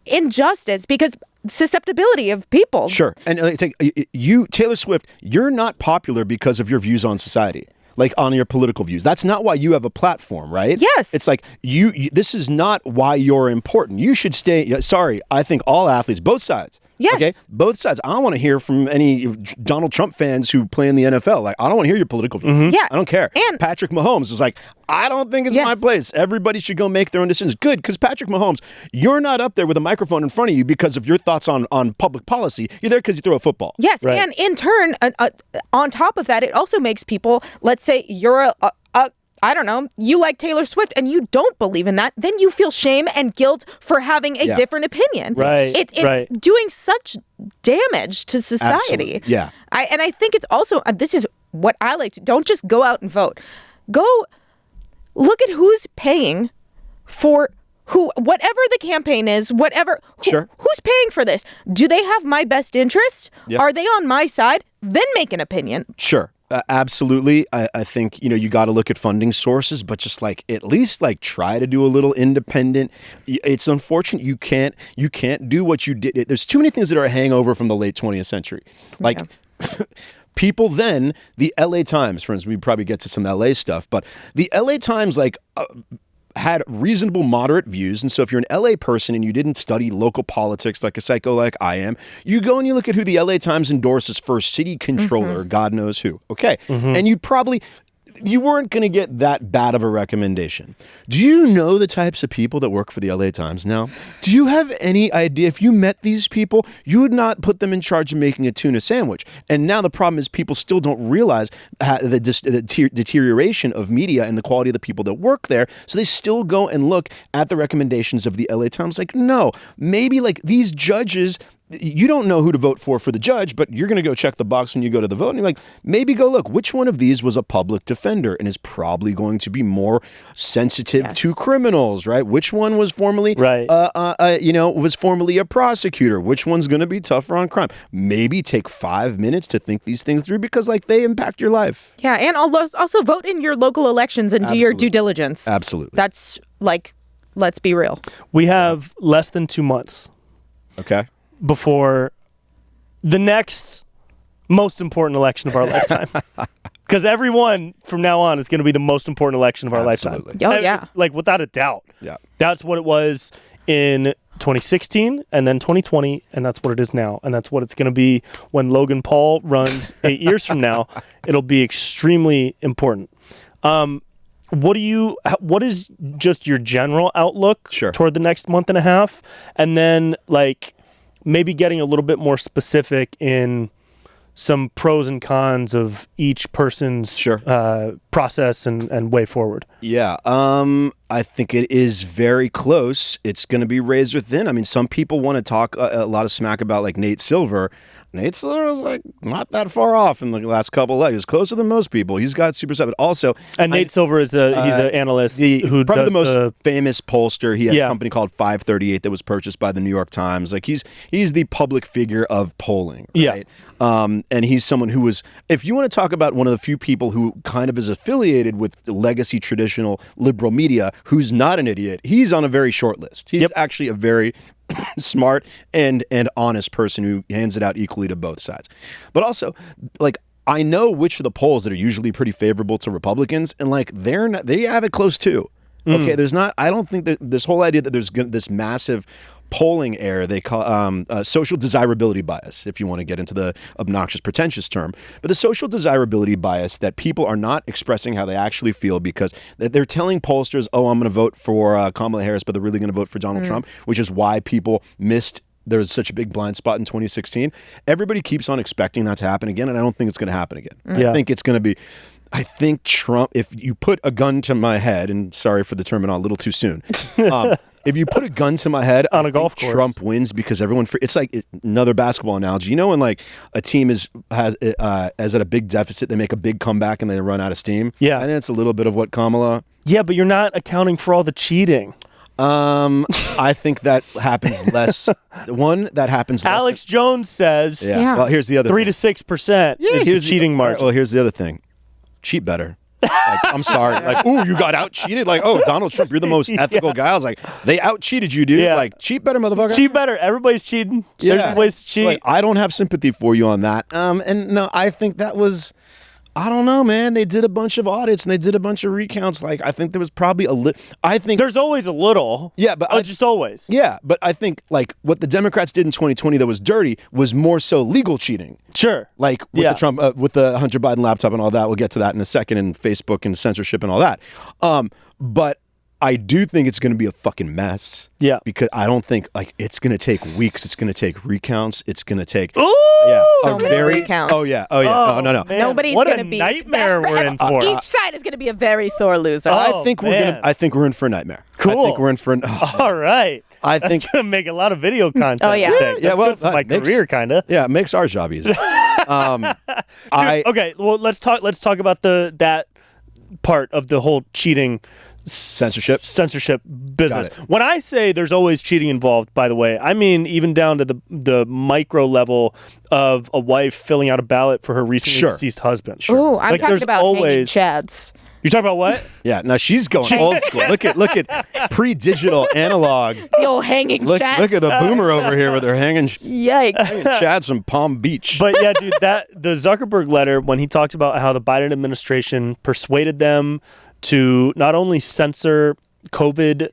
injustice because susceptibility of people. Sure. And you, Taylor Swift, you're not popular because of your views on society. Like, on your political views. That's not why you have a platform, right? Yes. It's like, this is not why you're important. You should stay, sorry, I think all athletes, both sides. Yes. Okay? Both sides. I don't want to hear from any Donald Trump fans who play in the NFL. Like, I don't want to hear your political views. Mm-hmm. Yeah. I don't care. And Patrick Mahomes is like, I don't think it's my place. Everybody should go make their own decisions. Good, because Patrick Mahomes, you're not up there with a microphone in front of you because of your thoughts on public policy. You're there because you throw a football. Yes, right. And in turn, on top of that, it also makes people, let's say you're I don't know, you like Taylor Swift and you don't believe in that, then you feel shame and guilt for having a different opinion. Right. It's doing such damage to society. Absolutely. Yeah. And I think it's also, this is what I like to, don't just go out and vote. Go look at who's paying for whatever the campaign is, who's paying for this? Do they have my best interest? Yep. Are they on my side? Then make an opinion. Sure. Absolutely. I think, you got to look at funding sources, but just like at least like try to do a little independent. It's unfortunate you can't do what you did. There's too many things that are a hangover from the late 20th century. Like people then, the LA Times, for instance, we probably get to some LA stuff, but the LA Times had reasonable, moderate views. And so if you're an LA person and you didn't study local politics like a psycho like I am, you go and you look at who the LA Times endorses for city controller, God knows who. Okay. And you weren't going to get that bad of a recommendation. Do you know the types of people that work for the LA Times now? Do you have any idea? If you met these people, you would not put them in charge of making a tuna sandwich. And now the problem is people still don't realize the deterioration of media and the quality of the people that work there. So they still go and look at the recommendations of the LA Times like, no, maybe like these judges, you don't know who to vote for the judge, but you're going to go check the box when you go to the vote. And you're like, maybe go look, which one of these was a public defender and is probably going to be more sensitive to criminals, right? Which one was formerly, was formerly a prosecutor? Which one's going to be tougher on crime? Maybe take 5 minutes to think these things through because like they impact your life. Yeah. And also vote in your local elections and do your due diligence. Absolutely. That's like, let's be real. We have less than 2 months. Okay. Before the next most important election of our lifetime. Because everyone from now on is going to be the most important election of our lifetime. Oh, yeah. Like, without a doubt. Yeah. That's what it was in 2016 and then 2020, and that's what it is now. And that's what it's going to be when Logan Paul runs 8 years from now. It'll be extremely important. What is just your general outlook toward the next month and a half? And then, like, maybe getting a little bit more specific in some pros and cons of each person's process and way forward. Yeah. I think it is very close. It's going to be raised within. I mean, some people want to talk a lot of smack about like Nate Silver. Nate Silver was like not that far off in the last couple of legs. Closer than most people. He's got super set, but also Nate Silver is he's an analyst who probably does the most famous pollster. He had a company called 538 that was purchased by the New York Times. Like he's the public figure of polling, right? And he's someone who was, if you want to talk about one of the few people who kind of is affiliated with the legacy traditional liberal media, who's not an idiot, he's on a very short list. He's actually a very smart and honest person who hands it out equally to both sides. But also, like, I know which of the polls that are usually pretty favorable to Republicans, and like they have it close too. Okay, there's not. I don't think that this whole idea that there's this massive polling error they call social desirability bias, if you want to get into the obnoxious, pretentious term. But the social desirability bias that people are not expressing how they actually feel because they're telling pollsters, oh, I'm going to vote for Kamala Harris, but they're really going to vote for Donald Trump, which is why people missed. There's such a big blind spot in 2016. Everybody keeps on expecting that to happen again, and I don't think it's going to happen again. I think it's going to be... I think Trump, if you put a gun to my head, and sorry for the terminology, a little too soon. If you put a gun to my head on a golf course, Trump wins because everyone. It's like another basketball analogy. You know, when like a team is at a big deficit, they make a big comeback and they run out of steam. Yeah, I think it's a little bit of what Kamala. Yeah, but you're not accounting for all the cheating. I think that happens less. That happens less. Alex Jones says. Yeah. Well, here's the other 3 to 6% is the cheating margin. Well, here's the other thing. Cheat better. Like, I'm sorry. Like, ooh, you got out cheated. Like, oh, Donald Trump, you're the most ethical guy. I was like, they out cheated you, dude. Like, cheat better, motherfucker. Cheat better. Everybody's cheating. There's ways to cheat. Like, I don't have sympathy for you on that. And no, I think that was. I don't know, man. They did a bunch of audits and they did a bunch of recounts. Like, I think there was probably a little. I think there's always a little. Yeah, but just always. Yeah, but I think like what the Democrats did in 2020 that was dirty was more so legal cheating. Sure. Like with the Trump, with the Hunter Biden laptop and all that. We'll get to that in a second, and Facebook and censorship and all that. But I do think it's going to be a fucking mess. Yeah. Because I don't think like it's going to take weeks. It's going to take recounts. It's going to take. Ooh! Yeah. So many recounts. Oh yeah. Oh yeah. Oh, no. Man. Nobody's going to be nightmare we're in for. Each side is going to be a very sore loser. I think we're in for a nightmare. Cool. I think we're in for All right. I That's think gonna make a lot of video content. Oh yeah. That's good for my career, kind of. Yeah, it makes our job easier. Okay. Well, let's talk about that part of the whole cheating. Censorship business. When I say there's always cheating involved, by the way, I mean even down to the micro level of a wife filling out a ballot for her recently deceased husband. Oh, I'm talking about hanging chads. You're talking about what? Yeah, no, she's going old school. Look at pre-digital analog. Yo, hanging chads. Look at the boomer over here with her hanging chads from Palm Beach. But yeah, dude, the Zuckerberg letter, when he talked about how the Biden administration persuaded them to not only censor COVID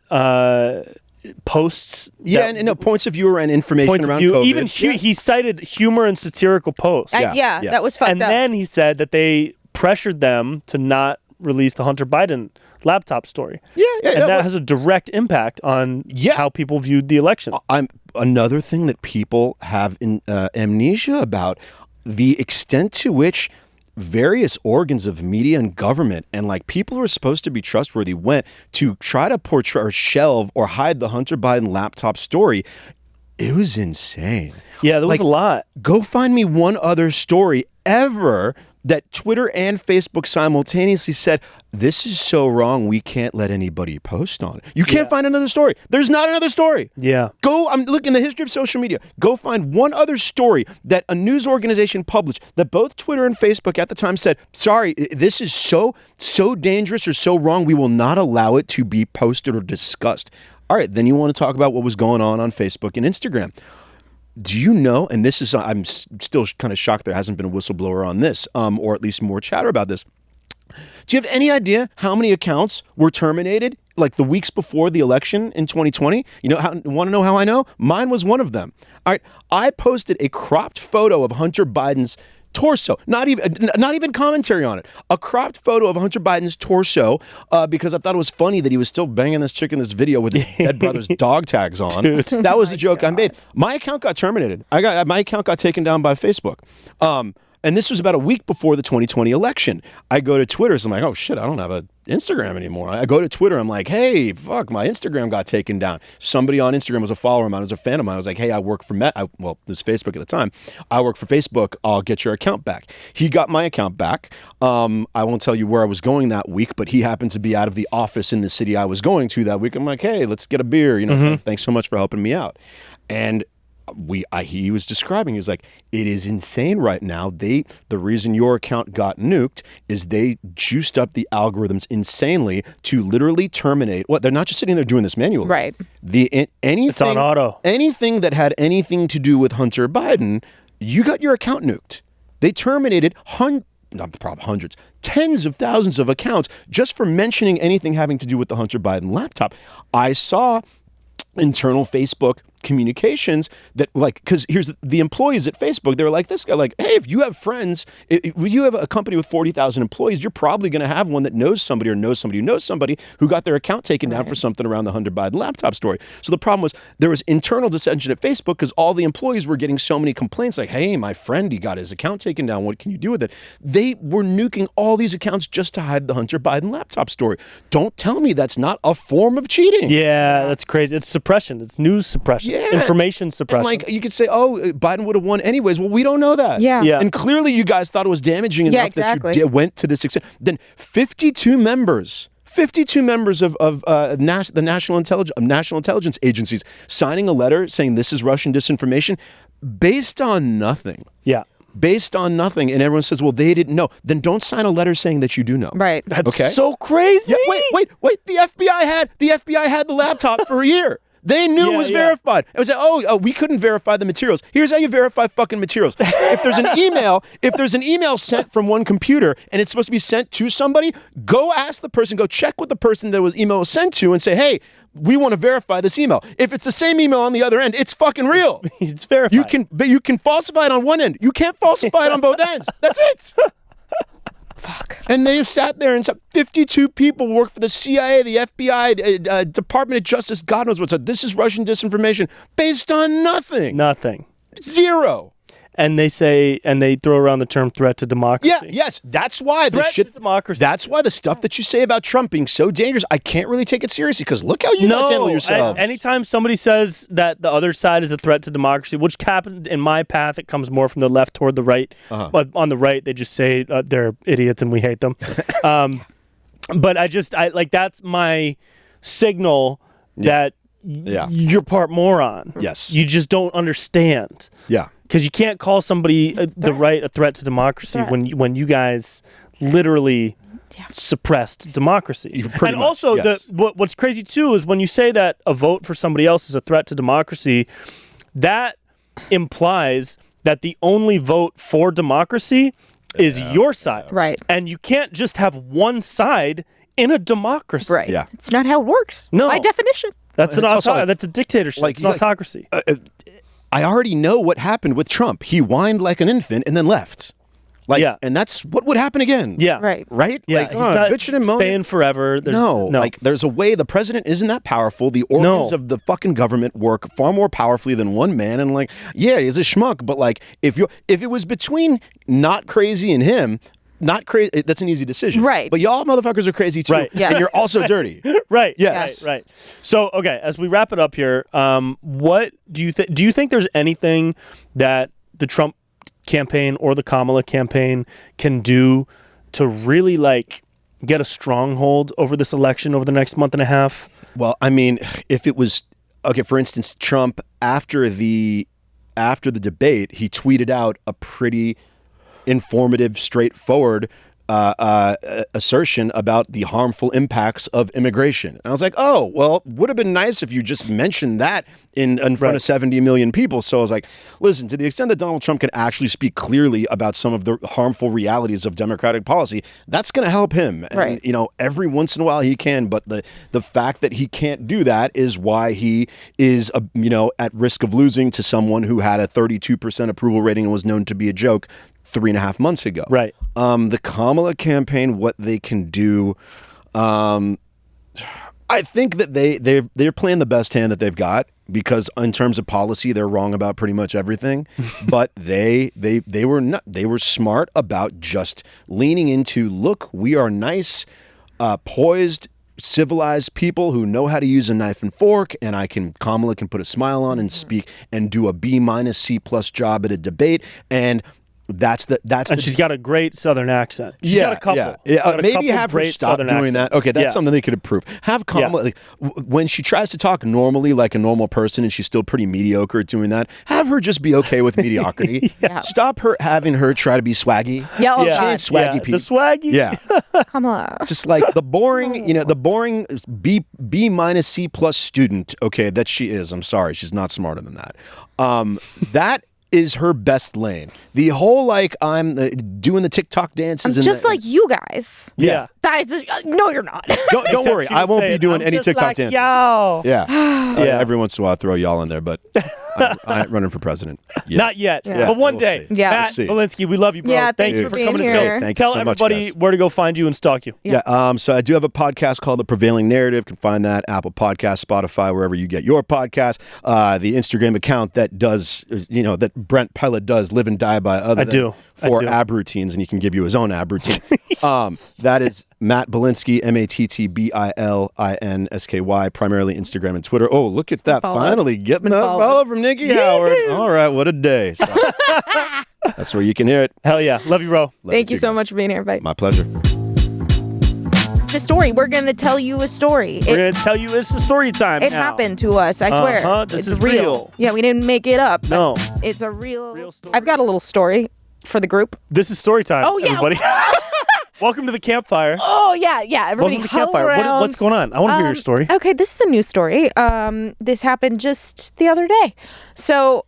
posts. Yeah, and points of view and information around COVID. Even he cited humor and satirical posts. That was fucked up. And then he said that they pressured them to not release the Hunter Biden laptop story. That has a direct impact on how people viewed the election. Another thing that people have amnesia about, the extent to which various organs of media and government and like people who are supposed to be trustworthy went to try to portray or shelve or hide the Hunter Biden laptop story. It was insane. Yeah, there was a lot. Go find me one other story ever that Twitter and Facebook simultaneously said, this is so wrong, we can't let anybody post on it. You can't find another story. There's not another story. Yeah. I'm looking in the history of social media. Go find one other story that a news organization published that both Twitter and Facebook at the time said, sorry, this is so dangerous or so wrong, we will not allow it to be posted or discussed. All right, then you want to talk about what was going on Facebook and Instagram. Do you know, and this is, I'm still kind of shocked there hasn't been a whistleblower on this, or at least more chatter about this. Do you have any idea how many accounts were terminated like the weeks before the election in 2020? Want to know how I know? Mine was one of them. All right, I posted a cropped photo of Hunter Biden's torso, not even commentary on it. A cropped photo of Hunter Biden's torso because I thought it was funny that he was still banging this chick in this video with his dead brother's dog tags on. Dude. That was the joke I made. My account got terminated. My account got taken down by Facebook. And this was about a week before the 2020 election. I go to Twitter, so I'm like, oh shit, I don't have an Instagram anymore. I go to Twitter, I'm like, hey, fuck, my Instagram got taken down. Somebody on Instagram was a follower of mine, was a fan of mine. I was like, hey, I work for it was Facebook at the time. I work for Facebook, I'll get your account back. He got my account back. I won't tell you where I was going that week, but he happened to be out of the office in the city I was going to that week. I'm like, hey, let's get a beer. Thanks so much for helping me out. And he was describing, he's like, it is insane right now. The reason your account got nuked is they juiced up the algorithms insanely to literally terminate. They're not just sitting there doing this manually. Right. It's on auto. Anything that had anything to do with Hunter Biden, you got your account nuked. They terminated hundreds, tens of thousands of accounts just for mentioning anything having to do with the Hunter Biden laptop. I saw internal Facebook communications that because here's the employees at Facebook, they were like this guy, like, hey, if you have friends, if you have a company with 40,000 employees, you're probably going to have one that knows somebody or knows somebody who knows somebody who got their account taken down for something around the Hunter Biden laptop story. So the problem was there was internal dissension at Facebook because all the employees were getting so many complaints like, hey, my friend, he got his account taken down. What can you do with it? They were nuking all these accounts just to hide the Hunter Biden laptop story. Don't tell me that's not a form of cheating. Yeah, that's crazy. It's suppression. It's news suppression. Information suppression. And you could say, oh, Biden would have won anyways. Well, we don't know that. Yeah. And clearly you guys thought it was damaging enough that you went to this extent. Then 52 members of the national intelligence agencies signing a letter saying this is Russian disinformation based on nothing. Yeah. Based on nothing. And everyone says, well, they didn't know. Then don't sign a letter saying that you do know. Right. That's so crazy. Yeah, wait. The FBI had the laptop for a year. They knew it was verified. It was like, oh, we couldn't verify the materials. Here's how you verify fucking materials. If there's an email sent from one computer and it's supposed to be sent to somebody, go ask the person, go check with the person that email was sent to and say, hey, we want to verify this email. If it's the same email on the other end, it's fucking real. It's verified. You can falsify it on one end. You can't falsify it on both ends. That's it. Fuck. And they sat there and said 52 people work for the CIA, the FBI, Department of Justice, God knows what's up. This is Russian disinformation based on nothing. Nothing. Zero. And they say, and they throw around the term threat to democracy. Yeah, yes. That's why threat to democracy. That's why the stuff that you say about Trump being so dangerous, I can't really take it seriously because look how you guys handle yourselves. Anytime somebody says that the other side is a threat to democracy, which happened in my path, it comes more from the left toward the right. But on the right, they just say they're idiots and we hate them. But I that's my signal that you're part moron. Yes. You just don't understand. Yeah. Because you can't call somebody the right a threat to democracy when you guys literally suppressed democracy. And also, what's crazy too is when you say that a vote for somebody else is a threat to democracy, that implies that the only vote for democracy is your side. Right. And you can't just have one side in a democracy. Right. Yeah. It's not how it works. No. By definition. That's that's a dictatorship. It's an autocracy. I already know what happened with Trump. He whined like an infant and then left. And that's what would happen again. Yeah. Right? Yeah. He's not bitching and moaning. staying forever. There's a way. The president isn't that powerful. The organs of the fucking government work far more powerfully than one man. And he's a schmuck. But if it was between not crazy and him, not crazy, that's an easy decision. Right. But y'all motherfuckers are crazy too. Right. Yes. And you're also dirty. Right. Yes. Right. So, okay, as we wrap it up here, what do you think? Do you think there's anything that the Trump campaign or the Kamala campaign can do to really get a stronghold over this election over the next month and a half? Well, I mean, if it was for instance, Trump after the debate, he tweeted out a pretty informative, straightforward assertion about the harmful impacts of immigration. And I was like, oh, well, would have been nice if you just mentioned that in front of 70 million people. So I was like, listen, to the extent that Donald Trump can actually speak clearly about some of the harmful realities of Democratic policy, that's going to help him. And, every once in a while he can, but the fact that he can't do that is why he is, at risk of losing to someone who had a 32% approval rating and was known to be a joke 3.5 months ago. Right. The Kamala campaign, what they can do, I think that they're playing the best hand that they've got because in terms of policy, they're wrong about pretty much everything. But they were smart about just leaning into, look, we are nice, poised, civilized people who know how to use a knife and fork, and Kamala can put a smile on and speak and do a B- C+ job at a debate, and she's got a great Southern accent. She's got a couple. Yeah. Maybe have her stop doing that. Okay, that's something they could improve. Have Kamala, when she tries to talk normally like a normal person and she's still pretty mediocre at doing that, have her just be okay with mediocrity. Stop having her try to be swaggy. She ain't swaggy Pete. The swaggy? Yeah. Kamala. Just like the boring, the boring B- C+ student, okay, that she is. I'm sorry, she's not smarter than that. That is her best lane. The whole like I'm doing the TikTok dances. I'm just like you guys. Yeah. No, you're not. Don't worry, I won't be doing any TikTok like, dances. Yo. Yeah. Yeah. Every once in a while, I throw y'all in there, but I ain't running for president. Yet. Not yet, Yeah. but one We'll day. see. Yeah. Matt We'll see. Bilinsky, we love you, bro. Yeah, Thank thanks you for for being coming to the here. show. Thank you Tell so much, everybody guys. where to go find you and stalk you. Yeah. So I do have a podcast called The Prevailing Narrative. You can find that Apple Podcast, Spotify, wherever you get your podcast. The Instagram account that does, that Brent Pella does live and die by other than for ab routines, and he can give you his own ab routine. That is Matt Bilinsky, MattBilinsky, primarily Instagram and Twitter. Oh, look at that. Finally getting that follow from Nikki Howard. All right, what a day. So, that's where you can hear it. Hell yeah. Love you, bro. Thank you so much for being here. Bye. My pleasure. The story. We're going to tell you a story. We're going to tell you it's the story time It now. happened to us, I swear. This it's is real. Yeah, we didn't make it up. No. It's a real story. I've got a little story for the group. This is story time, Oh, yeah. everybody. Welcome to the campfire. Oh, yeah. Everybody Welcome to the huddle campfire. around. What's going on? I want to hear your story. Okay, this is a new story. This happened just the other day. So,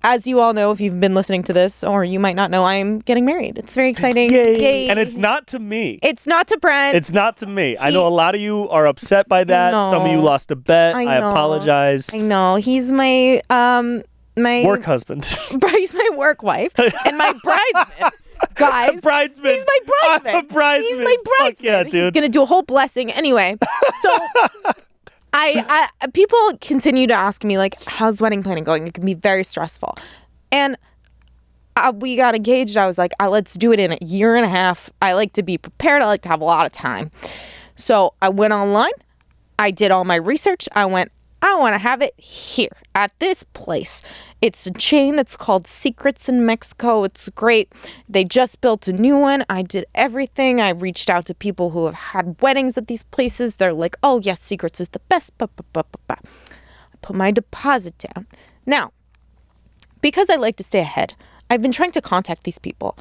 as you all know, if you've been listening to this, or you might not know, I'm getting married. It's very exciting. Yay. And it's not to me. It's not to Brent. It's not to me. I know a lot of you are upset by that. No. Some of you lost a bet. I I know. apologize. I know. He's my my Work husband. He's my work wife and my bridesman. Guys, Bridesman. he's my bridesman. I'm a bridesman. He's my bridesman. Fuck yeah, He's dude. gonna do a whole blessing anyway. So, I people continue to ask me like, how's wedding planning going? It can be very stressful, and we got engaged. I was like, let's do it in a year and a half. I like to be prepared. I like to have a lot of time. So I went online. I did all my research. I want to have it here at this place. It's a chain. It's called Secrets in Mexico. It's great. They just built a new one. I did everything. I reached out to people who have had weddings at these places. They're like, oh, yes, Secrets is the best. I put my deposit down. Now, because I like to stay ahead, I've been trying to contact these people.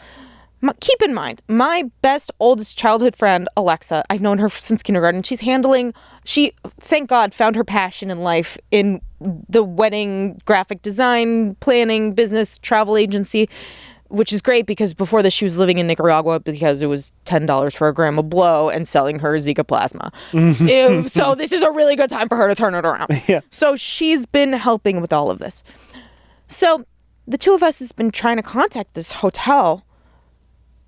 Keep in mind, my best, oldest childhood friend, Alexa, I've known her since kindergarten. She, thank God, found her passion in life in the wedding, graphic design, planning, business, travel agency, which is great because before this, she was living in Nicaragua because it was $10 for a gram of blow and selling her Zika plasma. So this is a really good time for her to turn it around. Yeah. So she's been helping with all of this. So the two of us has been trying to contact this hotel,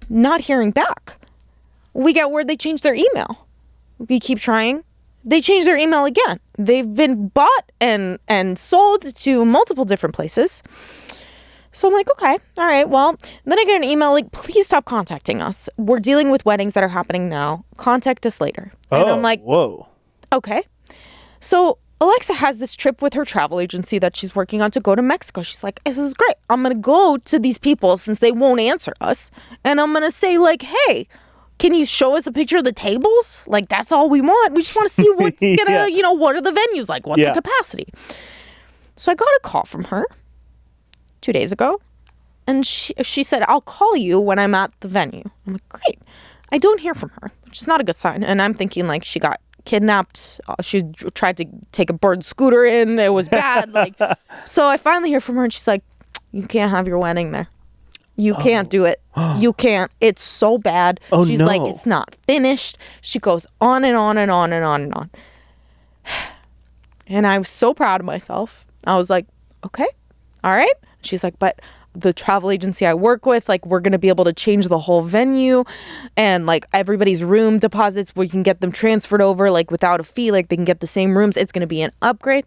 not hearing back. We got word they changed their email. We keep trying. They changed their email again. They've been bought and sold to multiple different places. So I'm like, okay, all right, well, then I get an email like, please stop contacting us. We're dealing with weddings that are happening now. Contact us later. And I'm like, whoa. Okay. So Alexa has this trip with her travel agency that she's working on to go to Mexico. She's like, this is great. I'm going to go to these people since they won't answer us. And I'm going to say like, hey, can you show us a picture of the tables? Like, that's all we want. We just want to see what's going to, what are the venues like? What's the capacity? So I got a call from her 2 days ago. And she said, I'll call you when I'm at the venue. I'm like, great. I don't hear from her, which is not a good sign. And I'm thinking like she got kidnapped. She tried to take a bird scooter in. It was bad. So I finally hear from her and she's like, you can't have your wedding there. You can't do it. You can't. It's so bad. She's like, it's not finished. She goes on and on and on and on and on. And I was so proud of myself. I was like, okay, all right. She's like, but the travel agency I work with, like, we're going to be able to change the whole venue and like everybody's room deposits, we can get them transferred over like without a fee, like they can get the same rooms. It's going to be an upgrade.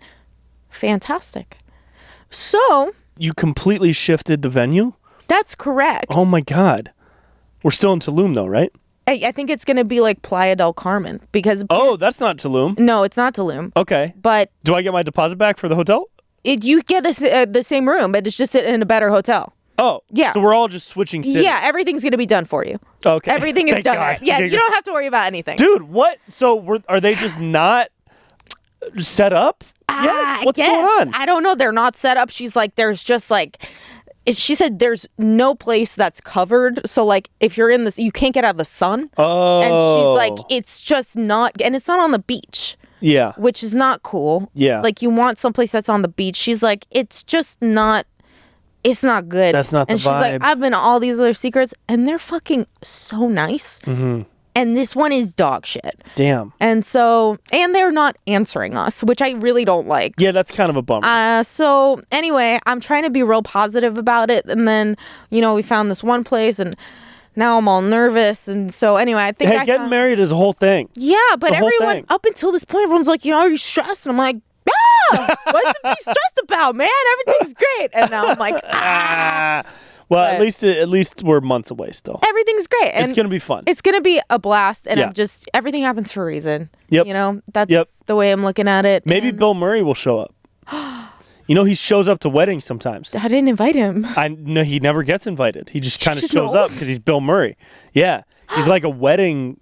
Fantastic. So you completely shifted the venue? That's correct. Oh my God. We're still in Tulum though, right? I think it's going to be like Playa del Carmen because... Oh, that's not Tulum. No, it's not Tulum. Okay. But... Do I get my deposit back for the hotel? You get the same room, but it's just in a better hotel. Oh. Yeah. So we're all just switching cities. Yeah, everything's going to be done for you. Okay. Everything is Thank done. God. Right. Yeah, Okay, you good. don't have to worry about anything. Dude, what? So are they just not set up yet? What's going on? I don't know. They're not set up. She's like, there's just like... She said there's no place that's covered. So, like, if you're in this, you can't get out of the sun. Oh. And she's like, it's just not... And it's not on the beach. Yeah. Which is not cool. Yeah. Like, you want someplace that's on the beach. She's like, it's just not it's not good. That's not the and she's like, vibe. I've been to all these other secrets, and they're fucking so nice. Mm-hmm. And this one is dog shit. Damn. And so, and they're not answering us, which I really don't like. Yeah, that's kind of a bummer. So anyway, I'm trying to be real positive about it. And then, we found this one place, and now I'm all nervous. And so anyway, I think getting married is a whole thing. Yeah, but everyone, up until this point, everyone's like, are you stressed? And I'm like, what's to be stressed about, man? Everything's great. And now I'm like, Well, at least we're months away still. Everything's great. And it's going to be fun. It's going to be a blast. And everything happens for a reason. Yep. That's the way I'm looking at it. Maybe Bill Murray will show up. He shows up to weddings sometimes. I didn't invite him. I know he never gets invited. He just kind of shows up because he's Bill Murray. Yeah. He's like a wedding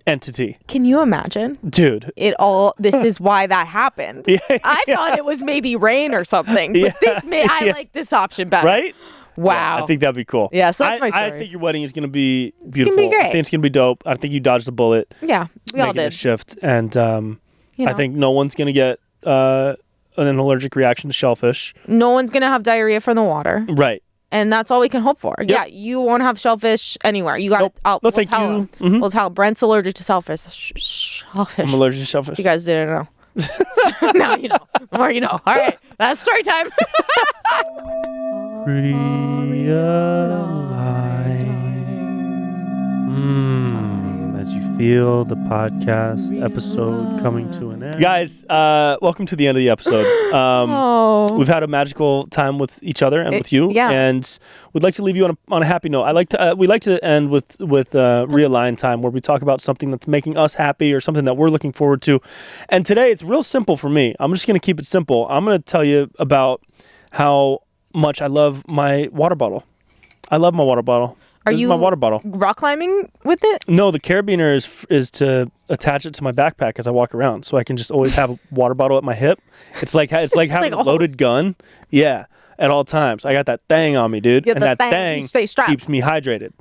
entity. Can you imagine? Dude. This is why that happened. I thought it was maybe rain or something. But I like this option better. Right? Wow. Yeah, I think that'd be cool. Yeah, so that's my story. I think your wedding is going to be beautiful. It's going to be great. I think it's going to be dope. I think you dodged a bullet. Yeah, we all did. A shift. And I think no one's going to get an allergic reaction to shellfish. No one's going to have diarrhea from the water. Right. And that's all we can hope for. Yep. Yeah, you won't have shellfish anywhere. You got to. No, thank you. Mm-hmm. We'll tell Brent's allergic to shellfish. I'm allergic to shellfish. You guys didn't know. Now you know. More you know. All right. That's story time. As you feel the podcast episode coming to an end. Guys, welcome to the end of the episode. We've had a magical time with each other and with you. Yeah. And we'd like to leave you on a happy note. We like to end with realign time, where we talk about something that's making us happy or something that we're looking forward to. And today it's real simple for me. I'm just going to keep it simple. I'm going to tell you about how much I love my water bottle. I love my water bottle. Are you my water bottle rock climbing with it? No, the carabiner is to attach it to my backpack as I walk around, so I can just always have a water bottle at my hip. It's like having a loaded gun. Yeah, at all times. I got that thing on me, dude, and that thing keeps me hydrated.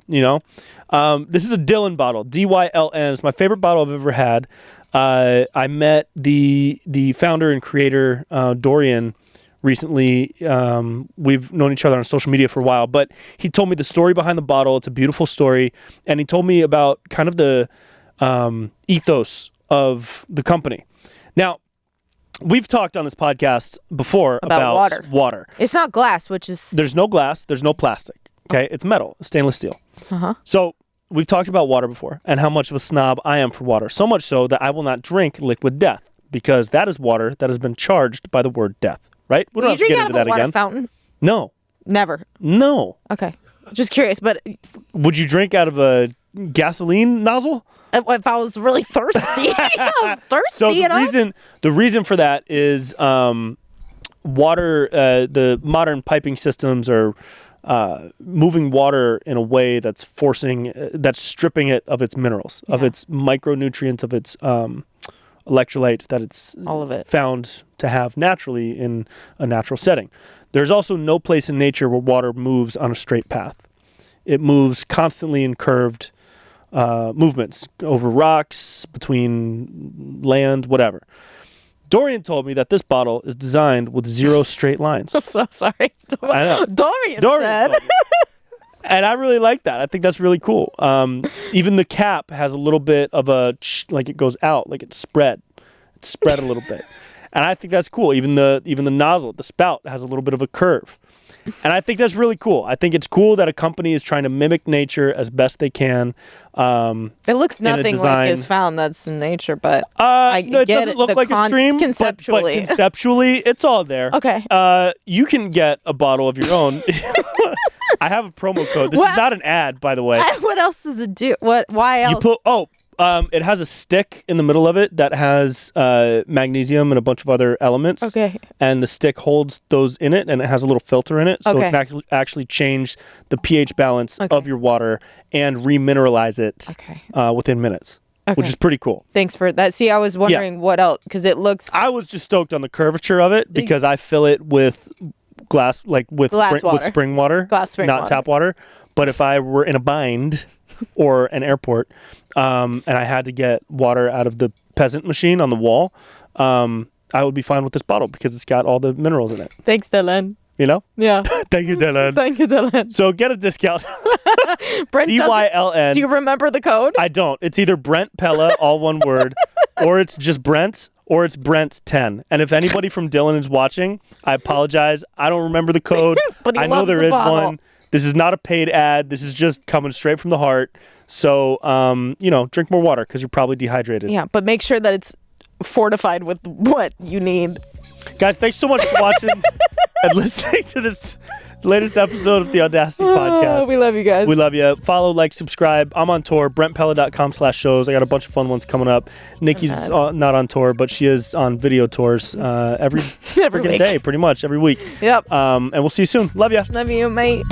This is a Dylan bottle, DYLN. It's my favorite bottle I've ever had. I met the founder and creator Dorian recently. We've known each other on social media for a while, but he told me the story behind the bottle. It's a beautiful story, and he told me about kind of the ethos of the company. Now, we've talked on this podcast before about water. It's not glass, there's no glass, there's no plastic. Okay, it's metal, stainless steel. So we've talked about water before and how much of a snob I am for water. So much so that I will not drink liquid death, because that is water that has been charged by the word death. Right? We don't have to get into that again. Water fountain? No. Never. No. Okay. Just curious, but would you drink out of a gasoline nozzle? If I was really thirsty. I was thirsty. So the reason for that is water. The modern piping systems are moving water in a way that's stripping it of its minerals, of its micronutrients, of its electrolytes that it's all of it found to have naturally in a natural setting. There's also no place in nature where water moves on a straight path. It moves constantly in curved movements over rocks, between land, whatever. Dorian told me that this bottle is designed with 0 straight lines. I'm so sorry. I know. Dorian said. And I really like that. I think that's really cool. Even the cap has a little bit of it goes out, like it's spread. It's spread a little bit. And I think that's cool. Even the nozzle, the spout, has a little bit of a curve. And I think that's really cool. I think it's cool that a company is trying to mimic nature as best they can. It looks nothing like is found that's in nature, but it doesn't look like a stream. Conceptually. But conceptually, it's all there. Okay. You can get a bottle of your own. I have a promo code. This is not an ad, by the way. What else does it do? Why else? It has a stick in the middle of it that has magnesium and a bunch of other elements. Okay. And the stick holds those in it, and it has a little filter in it, so it can actually change the pH balance of your water and remineralize it within minutes, which is pretty cool. Thanks for that. See, I was wondering what else, because it looks... I was just stoked on the curvature of it, because I fill it with glass, with spring water, not tap water. But if I were in a bind or an airport, and I had to get water out of the peasant machine on the wall, I would be fine with this bottle because it's got all the minerals in it. Thanks, Dylan. You know? Yeah. Thank you, Dylan. Thank you, Dylan. So get a discount. Brent DYLN. Do you remember the code? I don't. It's either Brent Pella, all one word, or it's just Brent, or it's Brent 10. And if anybody from Dylan is watching, I apologize. I don't remember the code. But he I know loves there the is bottle. one. This is not a paid ad. This is just coming straight from the heart. So, drink more water because you're probably dehydrated. Yeah, but make sure that it's fortified with what you need. Guys, thanks so much for watching and listening to this latest episode of the Audacity podcast. We love you guys. We love you. Follow, like, subscribe. I'm on tour, brentpella.com/shows. I got a bunch of fun ones coming up. Nikki's not on tour, but she is on video tours every Every week. day, pretty much every week. Yep. And we'll see you soon. Love you. Love you, mate.